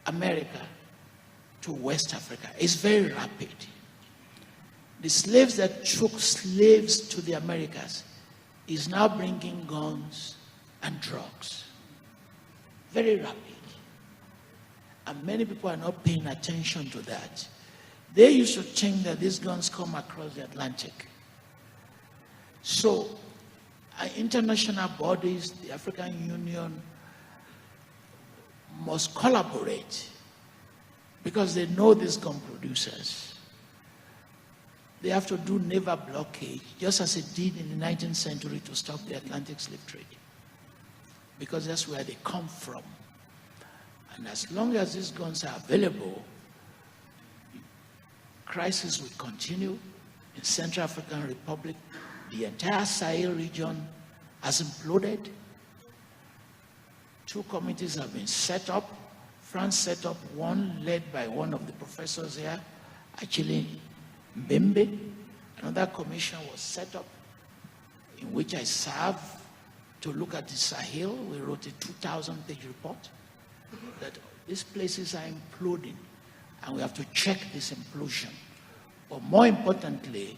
America to West Africa. It's very rapid. The slaves that took slaves to the Americas is now bringing guns and drugs. Very rapid. And many people are not paying attention to that. They used to think that these guns come across the Atlantic. So, international bodies, the African Union, must collaborate because they know these gun producers. They have to do naval blockade, just as it did in the 19th century to stop the Atlantic slave trade, because that's where they come from. And as long as these guns are available, crisis will continue in Central African Republic. The entire Sahel region has imploded. 2 committees have been set up. France set up one led by one of the professors here, actually Mbeki. Another commission was set up in which I served to look at the Sahel. We wrote a 2,000-page report that these places are imploding and we have to check this implosion. But more importantly,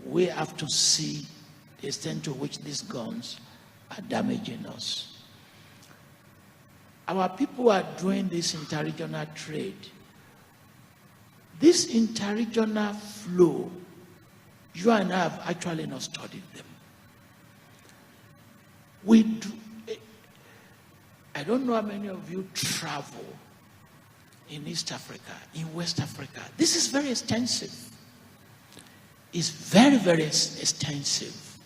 we have to see the extent to which these guns are damaging us. Our people are doing this interregional trade. This interregional flow, you and I have actually not studied them. We do. I don't know how many of you travel in East Africa, in West Africa. This is very extensive. It's very, very extensive.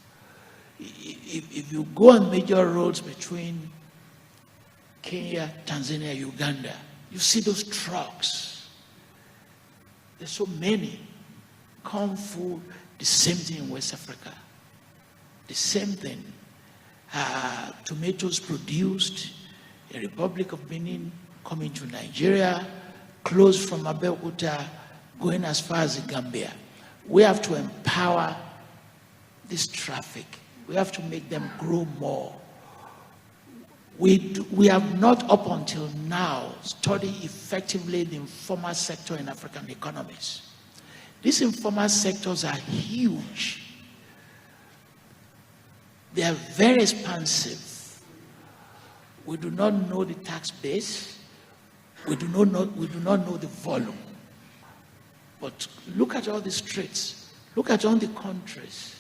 If you go on major roads between Kenya, Tanzania, Uganda, you see those trucks. There's so many. Corn food, the same thing in West Africa. The same thing. Tomatoes produced in the Republic of Benin, coming to Nigeria, close from Abeokuta, going as far as the Gambia. We have to empower this traffic. We have to make them grow more. We have not up until now studied effectively the informal sector in African economies. These informal sectors are huge. They are very expansive. We do not know the tax base. We do not know the volume. But look at all the streets. Look at all the countries.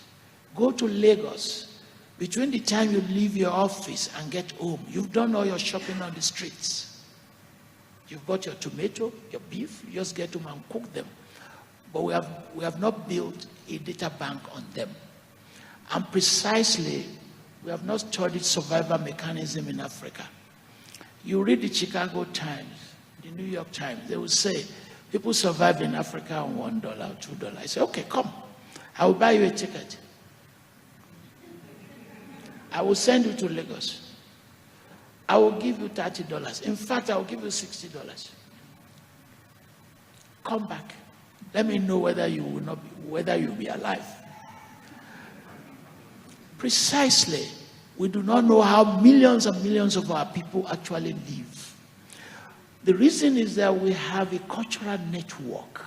Go to Lagos. Between the time you leave your office and get home, you've done all your shopping on the streets. You've bought your tomato, your beef, you just get home and cook them. But we have not built a data bank on them. And precisely, we have not studied survival mechanism in Africa. You read the Chicago Times, the New York Times, they will say, people survive in Africa on $1 or $2. I say, okay, come. I will buy you a ticket. I will send you to Lagos. I will give you $30. In fact, I will give you $60. Come back. Let me know whether you will not be, whether you'll be alive. Precisely, we do not know how millions and millions of our people actually live. The reason is that we have a cultural network.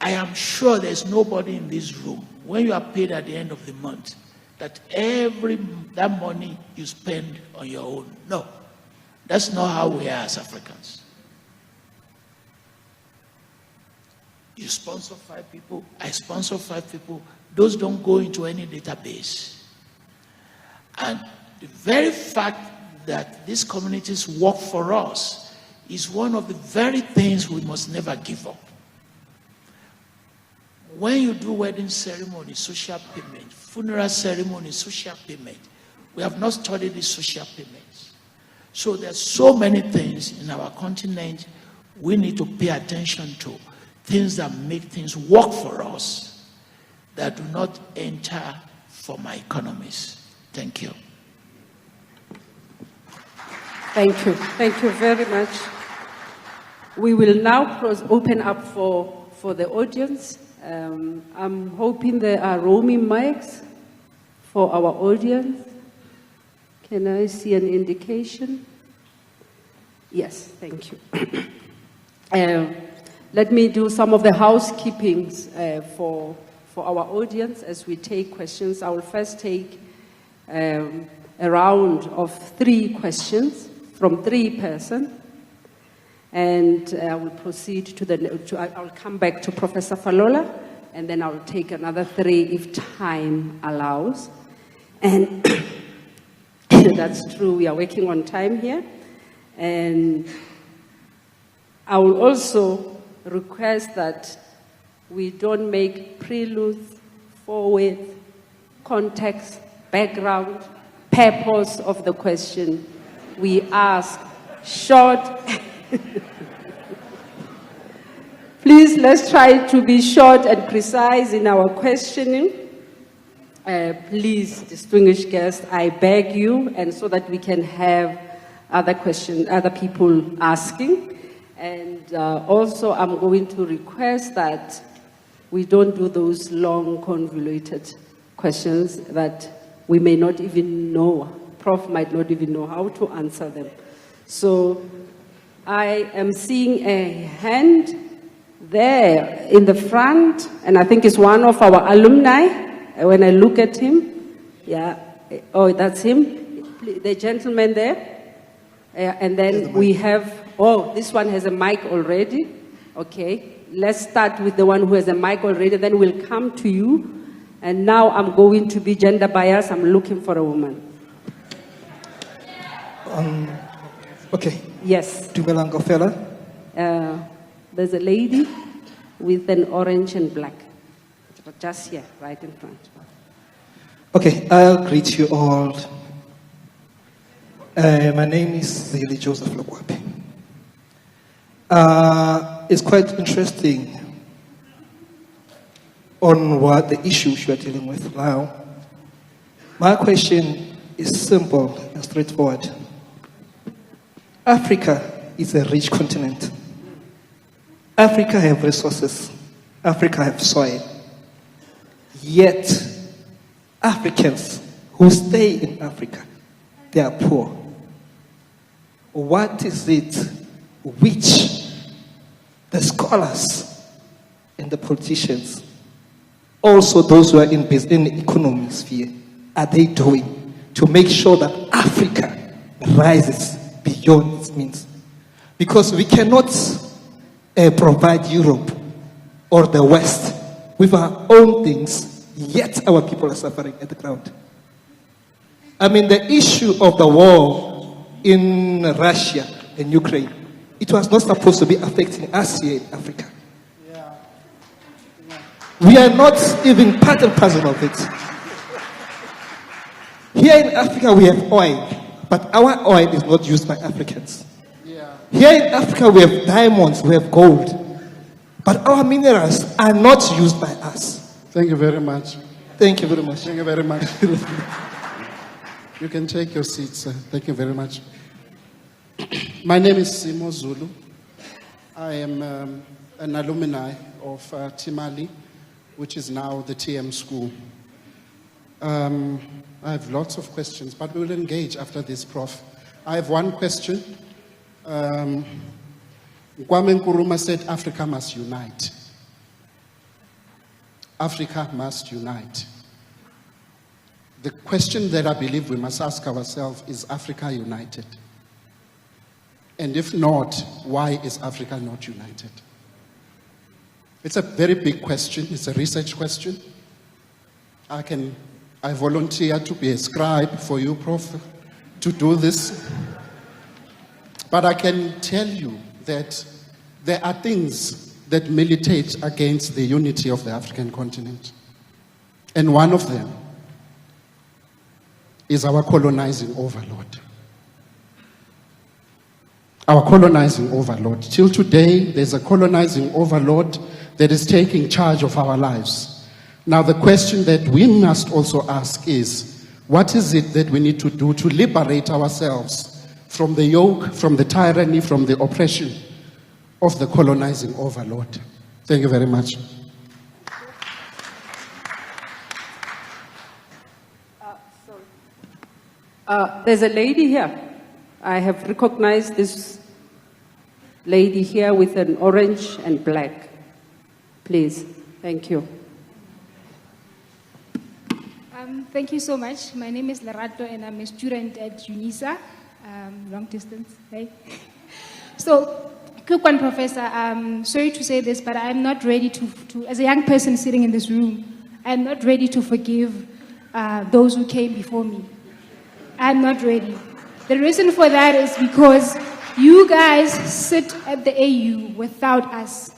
I am sure there's nobody in this room, when you are paid at the end of the month, that that money you spend on your own. No, that's not how we are as Africans. You sponsor 5 people, I sponsor 5 people. Those don't go into any database. And the very fact that these communities work for us is one of the very things we must never give up. When you do wedding ceremony, social payment, funeral ceremony, social payment, we have not studied the social payments. So there's so many things in our continent we need to pay attention to, things that make things work for us, that do not enter for my economies. Thank you. Thank you. Thank you very much. We will now open up for the audience. I'm hoping there are roaming mics for our audience. Can I see an indication? Yes, thank you. Let me do some of the housekeepings for our audience as we take questions. I will first take a round of 3 questions from 3 persons. And I will proceed to I'll come back to Professor Falola, and then I'll take another 3 if time allows. And that's true, we are working on time here. And I will also request that we don't make preludes, forward, context, background, purpose of the question. We ask short. Please, let's try to be short and precise in our questioning. Please, distinguished guests, I beg you, and so that we can have other people asking. And also, I'm going to request that we don't do those long, convoluted questions that we may not even know, Prof might not even know how to answer them. So, I am seeing a hand there in the front, and I think it's one of our alumni. When I look at him, yeah, oh, that's him, the gentleman there. And then we have, oh, this one has a mic already. Okay, let's start with the one who has a mic already, then we'll come to you. And now I'm going to be gender biased, I'm looking for a woman. Okay. Yes. Dumelango fella. There's a lady with an orange and black. Just here, right in front. Okay, I'll greet you all. My name is Zili Joseph Lokwape. It's quite interesting on what the issues you are dealing with now. My question is simple and straightforward. Africa is a rich continent. Africa have resources. Africa have soil. Yet, Africans who stay in Africa, they are poor. What is it which the scholars and the politicians, also those who are in the economic sphere, are they doing to make sure that Africa rises beyond its means? Because we cannot provide Europe or the West with our own things, yet our people are suffering at the ground. I mean, the issue of the war in Russia and Ukraine, it was not supposed to be affecting us here in Africa. We are not even part and parcel of it. Here in Africa we have oil, but our oil is not used by Africans. Here in Africa we have diamonds, we have gold, but our minerals are not used by us. Thank you very much. Thank you very much. Thank you very much. You can take your seats, sir. Thank you very much. My name is Simo Zulu. I am an alumni of Timali, which is now the TM school. I have lots of questions, but we will engage after this, Prof. I have one question. Kwame Nkrumah said Africa must unite. Africa must unite. The question that I believe we must ask ourselves is Africa united? And if not, why is Africa not united? It's a very big question. It's a research question. I volunteer to be a scribe for you, Prof, to do this. But I can tell you that there are things that militate against the unity of the African continent. And one of them is our colonizing overlord. our colonizing overlord. Till today, there's a colonizing overlord that is taking charge of our lives. Now, the question that we must also ask is, what is it that we need to do to liberate ourselves from the yoke, from the tyranny, from the oppression of the colonizing overlord? Thank you very much. There's a lady here. I have recognized this lady here with an orange and black. Please, thank you. Thank you so much. My name is Lerato and I'm a student at UNISA, long distance, right? So, quick one, Professor. I'm sorry to say this, but I'm not ready to, as a young person sitting in this room, I'm not ready to forgive those who came before me. I'm not ready. The reason for that is because you guys sit at the AU without us.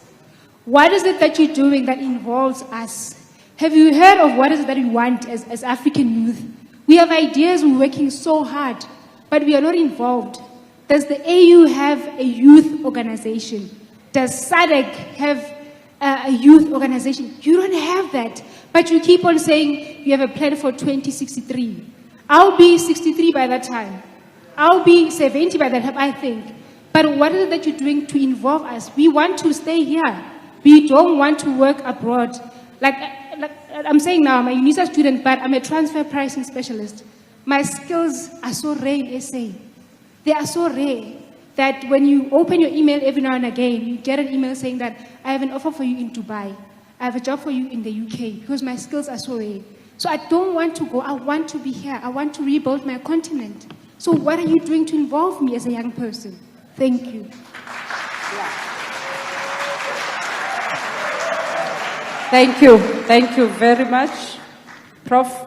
What is it that you're doing that involves us? Have you heard of what is it that we want as African youth? We have ideas, we're working so hard, but we are not involved. Does the AU have a youth organization? Does SADC have a youth organization? You don't have that, but you keep on saying you have a plan for 2063. I'll be 63 by that time. I'll be 70 by that time, I think. But what is it that you're doing to involve us? We want to stay here. We don't want to work abroad. Like I'm saying now, I'm a UNISA student, but I'm a transfer pricing specialist. My skills are so rare in SA. They are so rare that when you open your email every now and again, you get an email saying that I have an offer for you in Dubai. I have a job for you in the UK, because my skills are so rare. So I don't want to go. I want to be here. I want to rebuild my continent. So what are you doing to involve me as a young person? Thank you. Thank you. Thank you very much. Prof,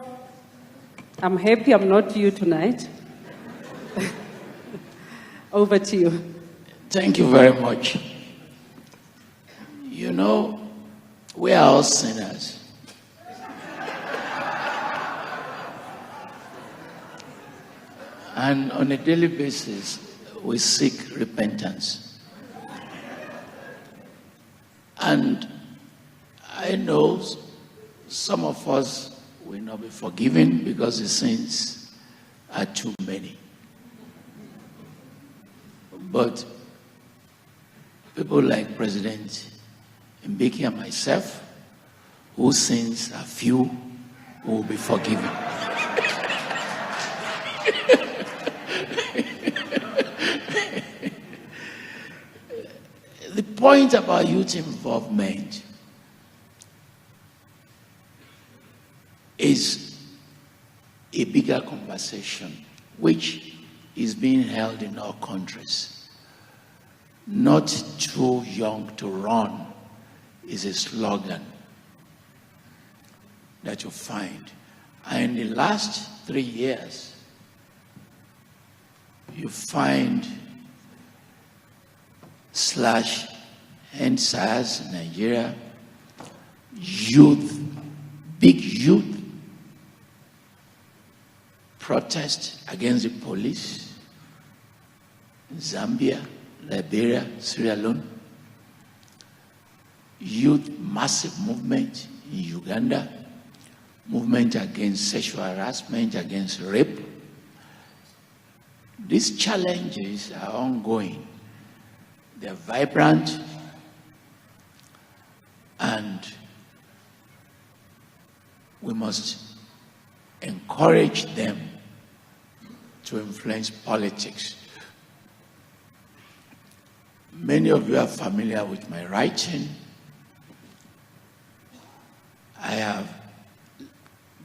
I'm happy I'm not you tonight. Over to you. Thank you very much. You know, we are all sinners. And on a daily basis, we seek repentance. And I know some of us will not be forgiven because the sins are too many. But people like President Mbeki and myself, whose sins are few, will be forgiven. The point about youth involvement is a bigger conversation which is being held in all countries. Not too young to run is a slogan that you find. And in the last 3 years, you find /eNCA Nigeria, youth, big youth, protest against the police in Zambia, Liberia, Sierra Leone, youth massive movement in Uganda, movement against sexual harassment, against rape. These challenges are ongoing. They're vibrant, and we must encourage them to influence politics. Many of you are familiar with my writing. I have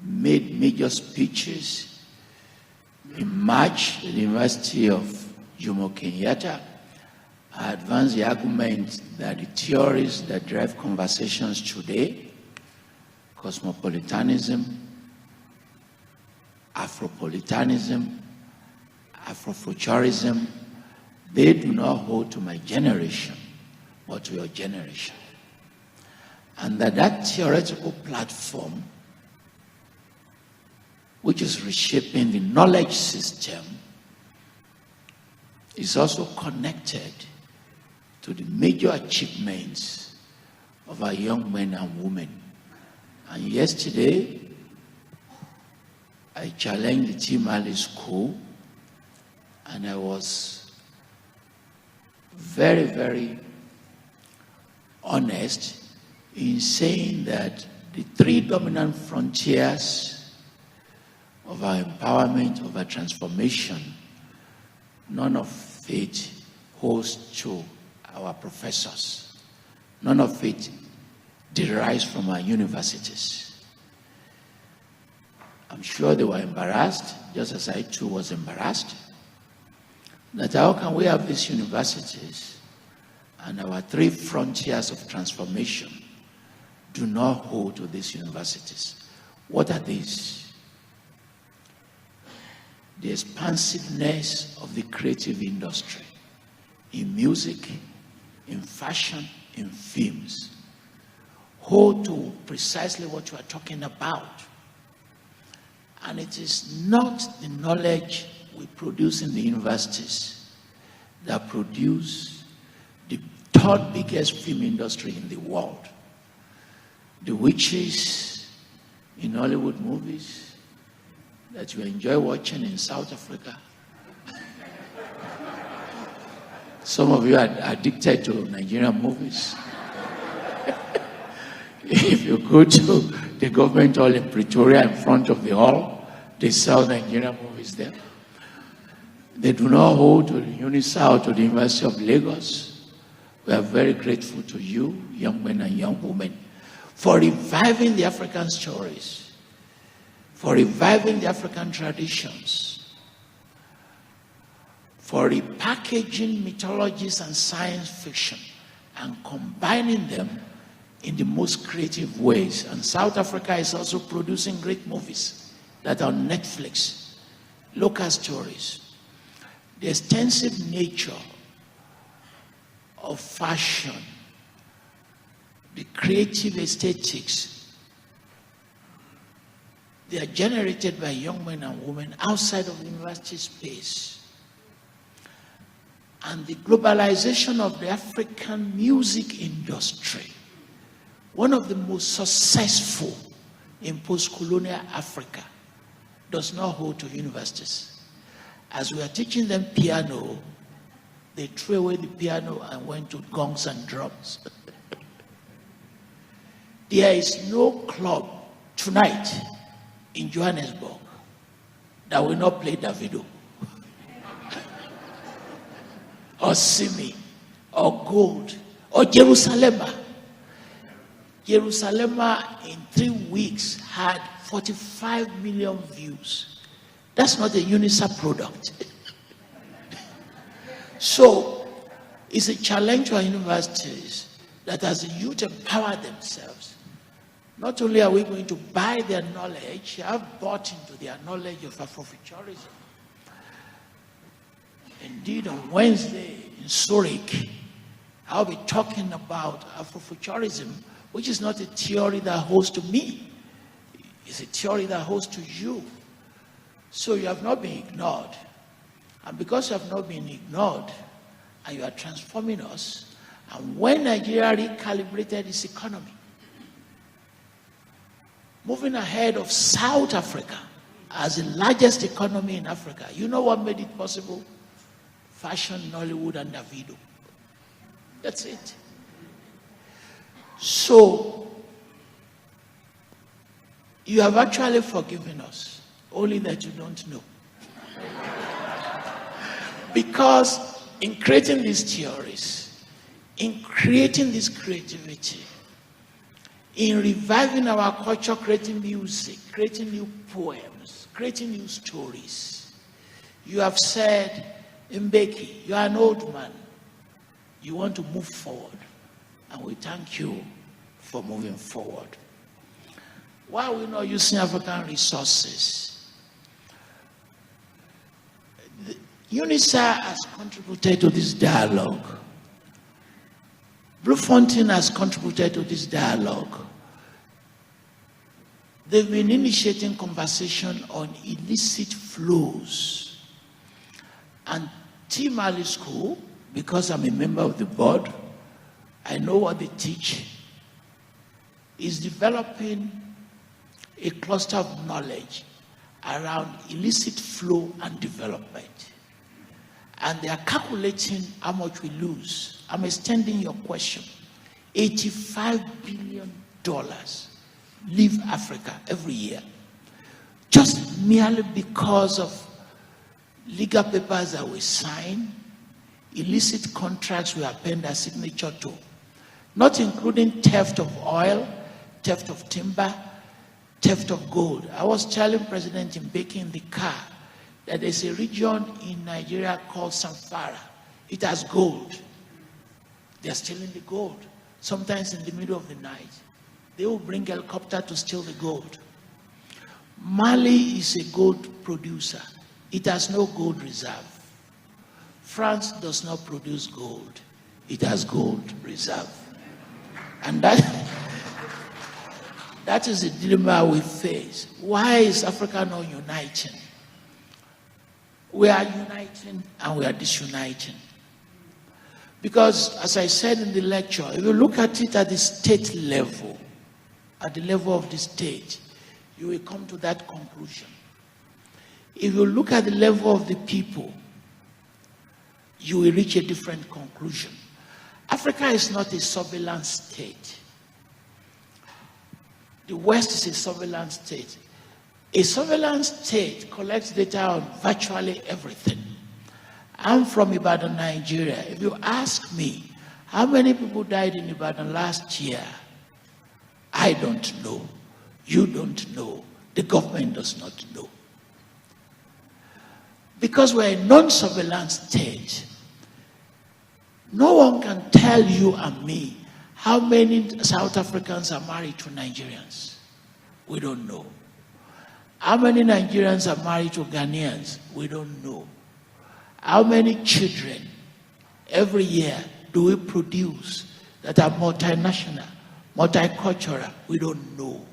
made major speeches in March at the University of Jomo Kenyatta. I advance the argument that the theories that drive conversations today, cosmopolitanism, Afropolitanism, Afrofuturism, they do not hold to my generation, but to your generation. And that theoretical platform, which is reshaping the knowledge system, is also connected to the major achievements of our young men and women. And yesterday, I challenged the Team Ali School, and I was very, very honest in saying that the three dominant frontiers of our empowerment, of our transformation, none of it holds to our professors. None of it derives from our universities. I'm sure they were embarrassed, just as I too was embarrassed, that how can we have these universities and our three frontiers of transformation do not hold to these universities? What are these? The expansiveness of the creative industry in music, in fashion, in films, hold to precisely what you are talking about. And it is not the knowledge we produce in the universities that produce the third biggest film industry in the world. The witches in Hollywood movies that you enjoy watching in South Africa. Some of you are addicted to Nigerian movies. If you go to the government hall in Pretoria, in front of the hall, they sell Nigerian movies there. They do not hold to the UNISA or to the University of Lagos. We are very grateful to you, young men and young women, for reviving the African stories, for reviving the African traditions, for repackaging mythologies and science fiction and combining them in the most creative ways. And South Africa is also producing great movies that are on Netflix, local stories. The extensive nature of fashion, the creative aesthetics, they are generated by young men and women outside of the university space. And the globalization of the African music industry, one of the most successful in post-colonial Africa, does not hold to universities. As we are teaching them piano, they threw away the piano and went to gongs and drums. There is no club tonight in Johannesburg that will not play Davido, or Simi, or Gold, or Jerusalema. Jerusalema in 3 weeks had 45 million views. That's not a UNISA product. So it's a challenge to our universities that as the youth empower themselves, not only are we going to buy their knowledge, have bought into their knowledge of Afrofuturism. Indeed, on Wednesday in Zurich, I'll be talking about Afrofuturism, which is not a theory that holds to me. It's a theory that holds to you. So you have not been ignored. And because you have not been ignored, and you are transforming us, and when Nigeria recalibrated its economy, moving ahead of South Africa as the largest economy in Africa, you know what made it possible? Fashion, Nollywood, and Davido. That's it. So, you have actually forgiven us, only that you don't know. Because in creating these theories, in creating this creativity, in reviving our culture, creating music, creating new poems, creating new stories, you have said, Mbeki, you are an old man. You want to move forward. And we thank you for moving forward. Why are we not using African resources? UNISA has contributed to this dialogue. Bloemfontein has contributed to this dialogue. They've been initiating conversation on illicit flows and Timali School, because I'm a member of the board, I know what they teach, is developing a cluster of knowledge around illicit flow and development. And they are calculating how much we lose. I'm extending your question. $85 billion leave Africa every year, just merely because of legal papers that we sign, illicit contracts we append our signature to, not including theft of oil, theft of timber, theft of gold. I was telling President Mbeki in the car that there's a region in Nigeria called Samfara. It has gold. They're stealing the gold. Sometimes in the middle of the night, they will bring a helicopter to steal the gold. Mali is a gold producer. It has no gold reserve. France does not produce gold. It has gold reserve. And that is the dilemma we face. Why is Africa not uniting? We are uniting and we are disuniting. Because, as I said in the lecture, if you look at it at the state level, at the level of the state, you will come to that conclusion. If you look at the level of the people, you will reach a different conclusion. Africa is not a surveillance state. The West is a surveillance state. A surveillance state collects data on virtually everything. I'm from Ibadan, Nigeria. If you ask me, how many people died in Ibadan last year? I don't know. You don't know. The government does not know. Because we're a non-surveillance state, no one can tell you and me how many South Africans are married to Nigerians. We don't know. How many Nigerians are married to Ghanaians? We don't know. How many children every year do we produce that are multinational, multicultural? We don't know.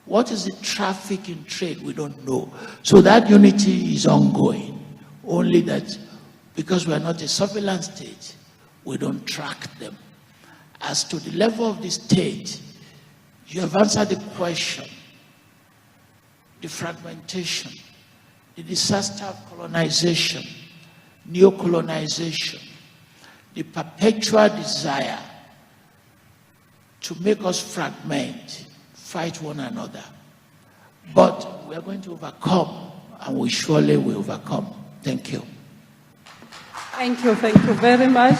What is the traffic in trade? We don't know. So that unity is ongoing. Only that because we are not a surveillance state, we don't track them. As to the level of the state, you have answered the question. The fragmentation, the disaster of colonization, neo-colonization, the perpetual desire to make us fragment, fight one another. But we are going to overcome, and we surely will overcome. Thank you. Thank you very much.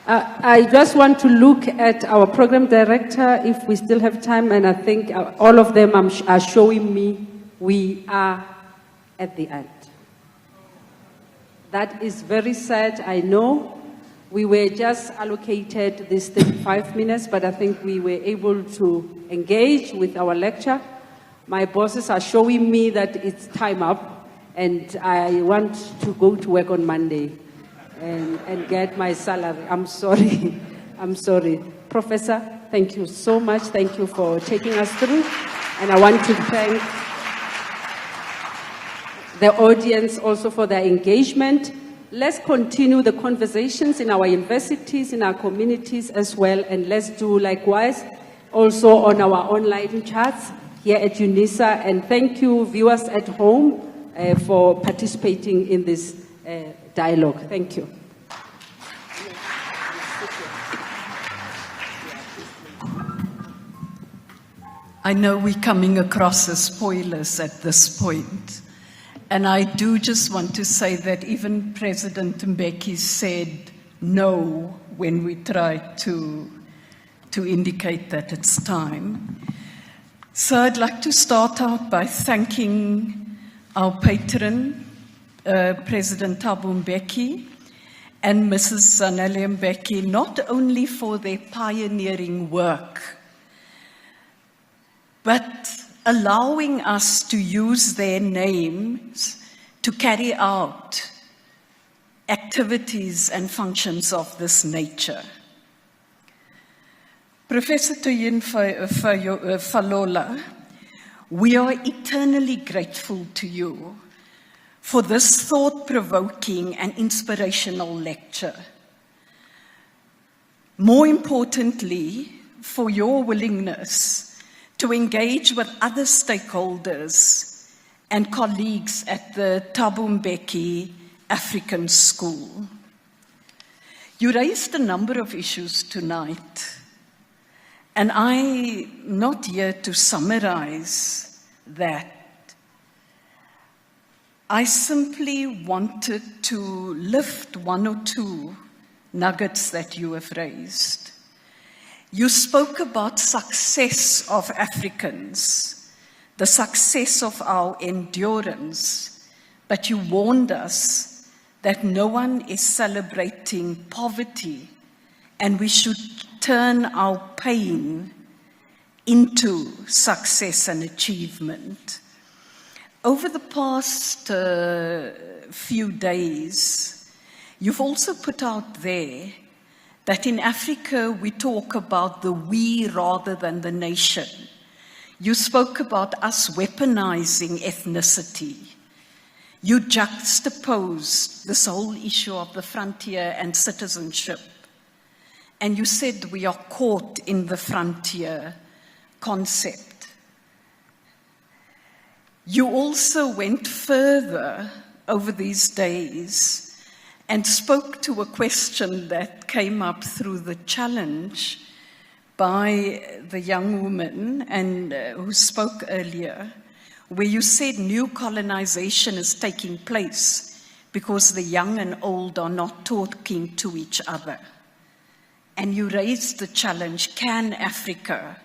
I just want to look at our program director, if we still have time, and I think all of them are showing me we are at the end. That is very sad, I know. We were just allocated these 35 minutes, but I think we were able to engage with our lecture. My bosses are showing me that it's time up, and I want to go to work on Monday. And get my salary. I'm sorry. I'm sorry. Professor, thank you so much. Thank you for taking us through. And I want to thank the audience also for their engagement. Let's continue the conversations in our universities, in our communities as well, and let's do likewise also on our online chats here at UNISA. And thank you, viewers at home, for participating in this dialogue. Thank you. I know we're coming across as spoilers at this point, and I do just want to say that even President Mbeki said no when we tried to indicate that it's time. So I'd like to start out by thanking our patron, President Thabo Mbeki and Mrs. Zanele Mbeki, not only for their pioneering work, but allowing us to use their names to carry out activities and functions of this nature. Professor Toyin Falola, we are eternally grateful to you for this thought-provoking and inspirational lecture. More importantly, for your willingness to engage with other stakeholders and colleagues at the Thabo Mbeki African School. You raised a number of issues tonight, and I'm not here to summarize that. I simply wanted to lift one or two nuggets that you have raised. You spoke about success of Africans, the success of our endurance, but you warned us that no one is celebrating poverty, and we should turn our pain into success and achievement. Over the past few days, you've also put out there that in Africa we talk about the we rather than the nation. You spoke about us weaponizing ethnicity. You juxtaposed this whole issue of the frontier and citizenship. And you said we are caught in the frontier concept. You also went further over these days and spoke to a question that came up through the challenge by the young woman and who spoke earlier, where you said new colonization is taking place because the young and old are not talking to each other. And you raised the challenge, can Africa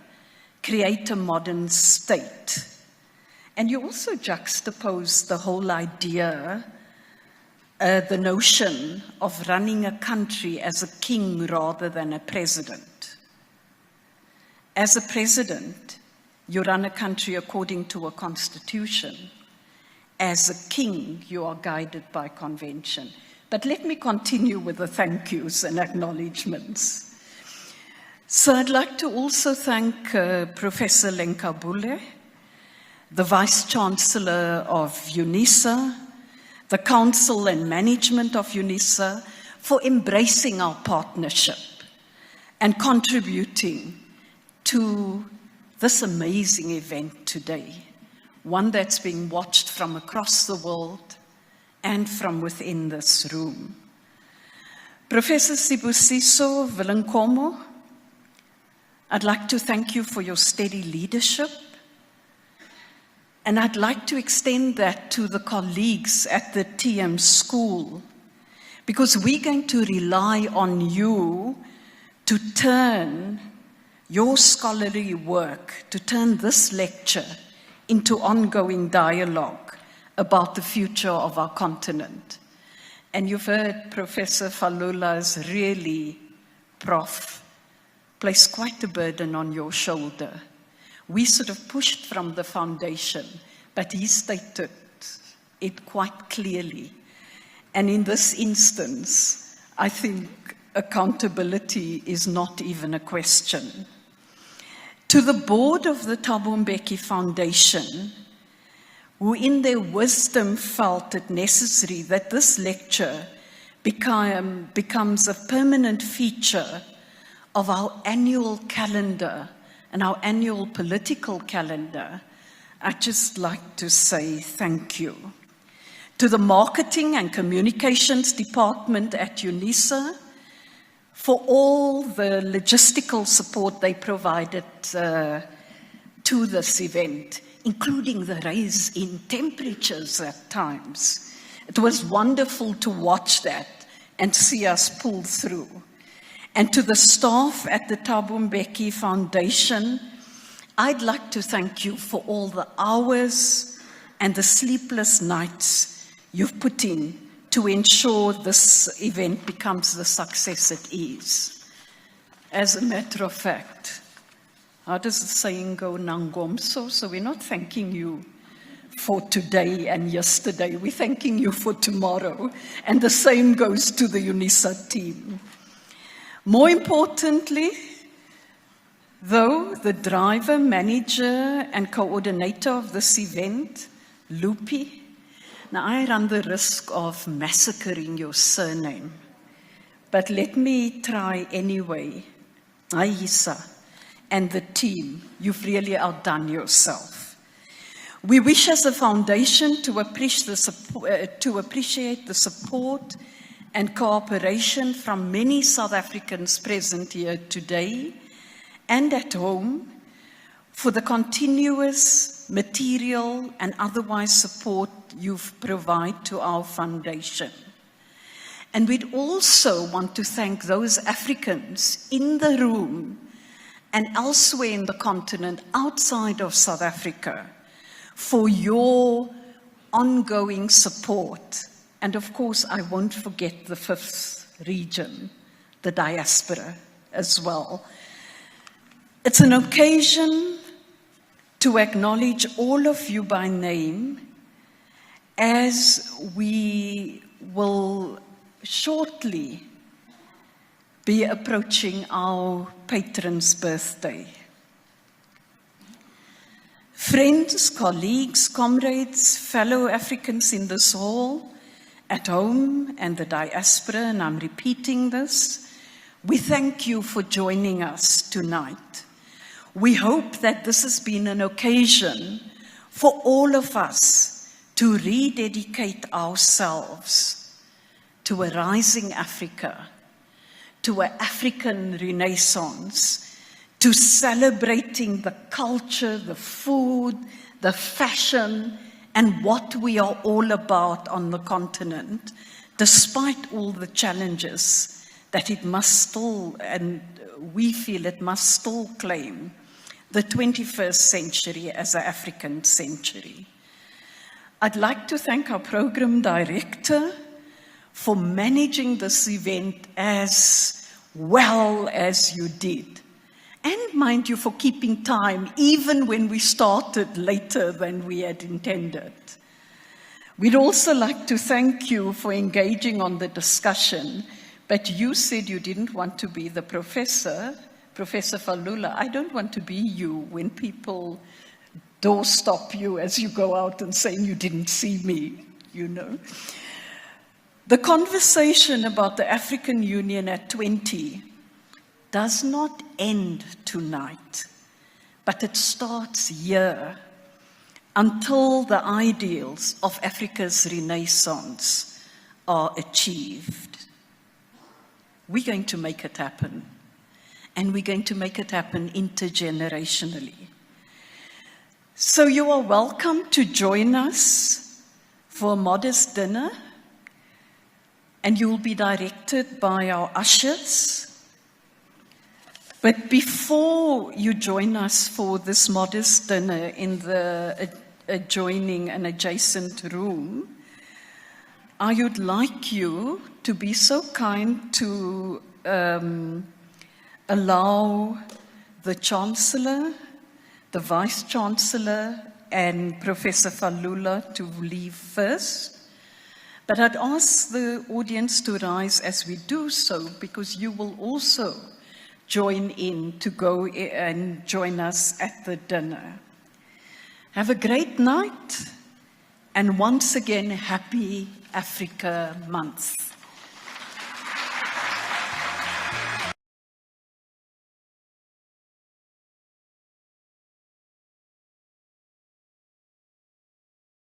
create a modern state? And you also juxtaposed the whole idea, the notion of running a country as a king rather than a president. As a president, you run a country according to a constitution. As a king, you are guided by convention. But let me continue with the thank yous and acknowledgements. So I'd like to also thank Professor Lenkabule, the Vice-Chancellor of UNISA, the Council and Management of UNISA, for embracing our partnership and contributing to this amazing event today, one that's being watched from across the world and from within this room. Professor Sibusiso Vilankomo, I'd like to thank you for your steady leadership. And I'd like to extend that to the colleagues at the TM school, because we're going to rely on you to turn your scholarly work, to turn this lecture into ongoing dialogue about the future of our continent. And you've heard Professor Falula's really, Prof, place quite a burden on your shoulder. We sort of pushed from the foundation, but he stated it quite clearly. And in this instance, I think accountability is not even a question. To the board of the Thabo Mbeki Foundation, who in their wisdom felt it necessary that this lecture becomes a permanent feature of our annual calendar and our annual political calendar, I'd just like to say thank you. To the Marketing and Communications Department at UNISA, for all the logistical support they provided to this event, including the rise in temperatures at times. It was wonderful to watch that and see us pull through. And to the staff at the Thabo Mbeki Foundation, I'd like to thank you for all the hours and the sleepless nights you've put in to ensure this event becomes the success it is. As a matter of fact, how does the saying go, Nangomso? So we're not thanking you for today and yesterday, we're thanking you for tomorrow. And the same goes to the UNISA team. More importantly, though, the driver, manager, and coordinator of this event, Lupi, Now, I run the risk of massacring your surname, but let me try anyway. Aisa and the team, you've really outdone yourself. We wish as a foundation to appreciate the support and cooperation from many South Africans present here today and at home for the continuous material and otherwise support you've provided to our foundation. And we'd also want to thank those Africans in the room and elsewhere in the continent outside of South Africa for your ongoing support. And of course, I won't forget the fifth region, the diaspora as well. It's an occasion to acknowledge all of you by name as we will shortly be approaching our patron's birthday. Friends, colleagues, comrades, fellow Africans in this hall, at home and the diaspora, and I'm repeating this, we thank you for joining us tonight. We hope that this has been an occasion for all of us to rededicate ourselves to a rising Africa, to an African Renaissance, to celebrating the culture, the food, the fashion, and what we are all about on the continent, despite all the challenges that it must still, and we feel it must still claim, the 21st century as an African century. I'd like to thank our program director for managing this event as well as you did. And mind you, for keeping time, even when we started later than we had intended. We'd also like to thank you for engaging on the discussion, but you said you didn't want to be the professor, Professor Falula. I don't want to be you when people doorstop you as you go out and saying you didn't see me, you know. The conversation about the African Union at 20 does not end tonight, but it starts here until the ideals of Africa's Renaissance are achieved. We're going to make it happen, and we're going to make it happen intergenerationally. So you are welcome to join us for a modest dinner, and you will be directed by our ushers. But before you join us for this modest dinner in the adjoining and adjacent room, I would like you to be so kind to allow the Chancellor, the Vice-Chancellor, and Professor Falula to leave first. But I'd ask the audience to rise as we do so, because you will also join in to go and join us at the dinner. Have a great night, and once again, happy Africa Month.